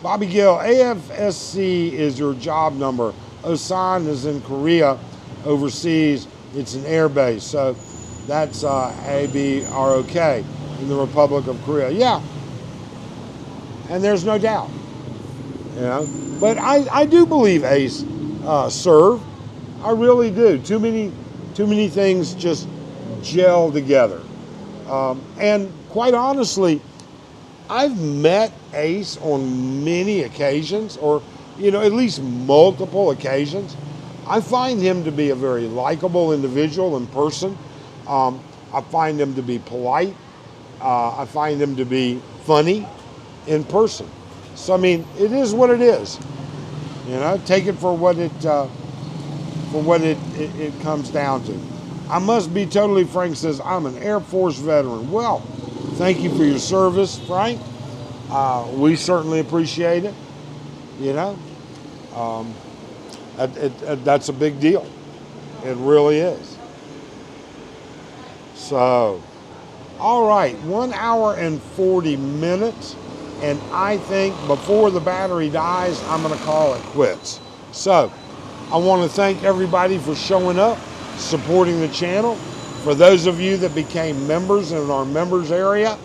Speaker 1: Bobby Gill, AFSC is your job number. Osan is in Korea, overseas. It's an air base. So that's ABROK in the Republic of Korea. Yeah. And there's no doubt. But I do believe Ace served. I really do. Too many things just gel together. And quite honestly, I've met Ace on many occasions, or at least multiple occasions. I find him to be a very likable individual in person. I I find them to be polite. I find them to be funny in person. So I mean, it is what it is. You know, take it for what it comes down to. I must be totally frank. Says I'm an Air Force veteran. Well, thank you for your service, Frank. We certainly appreciate it. You know, that's a big deal. It really is. So, all right, 1 hour and 40 minutes. And I think before the battery dies, I'm going to call it quits. So, I want to thank everybody for showing up, supporting the channel. For those of you that became members in our members area,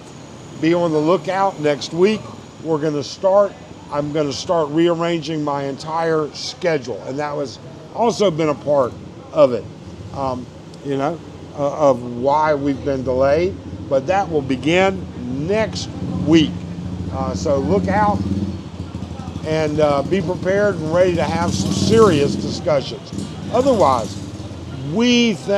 Speaker 1: be on the lookout next week. I'm going to start rearranging my entire schedule. And that was also been a part of it, of why we've been delayed. But that will begin next week. So look out and be prepared and ready to have some serious discussions. Otherwise, we thank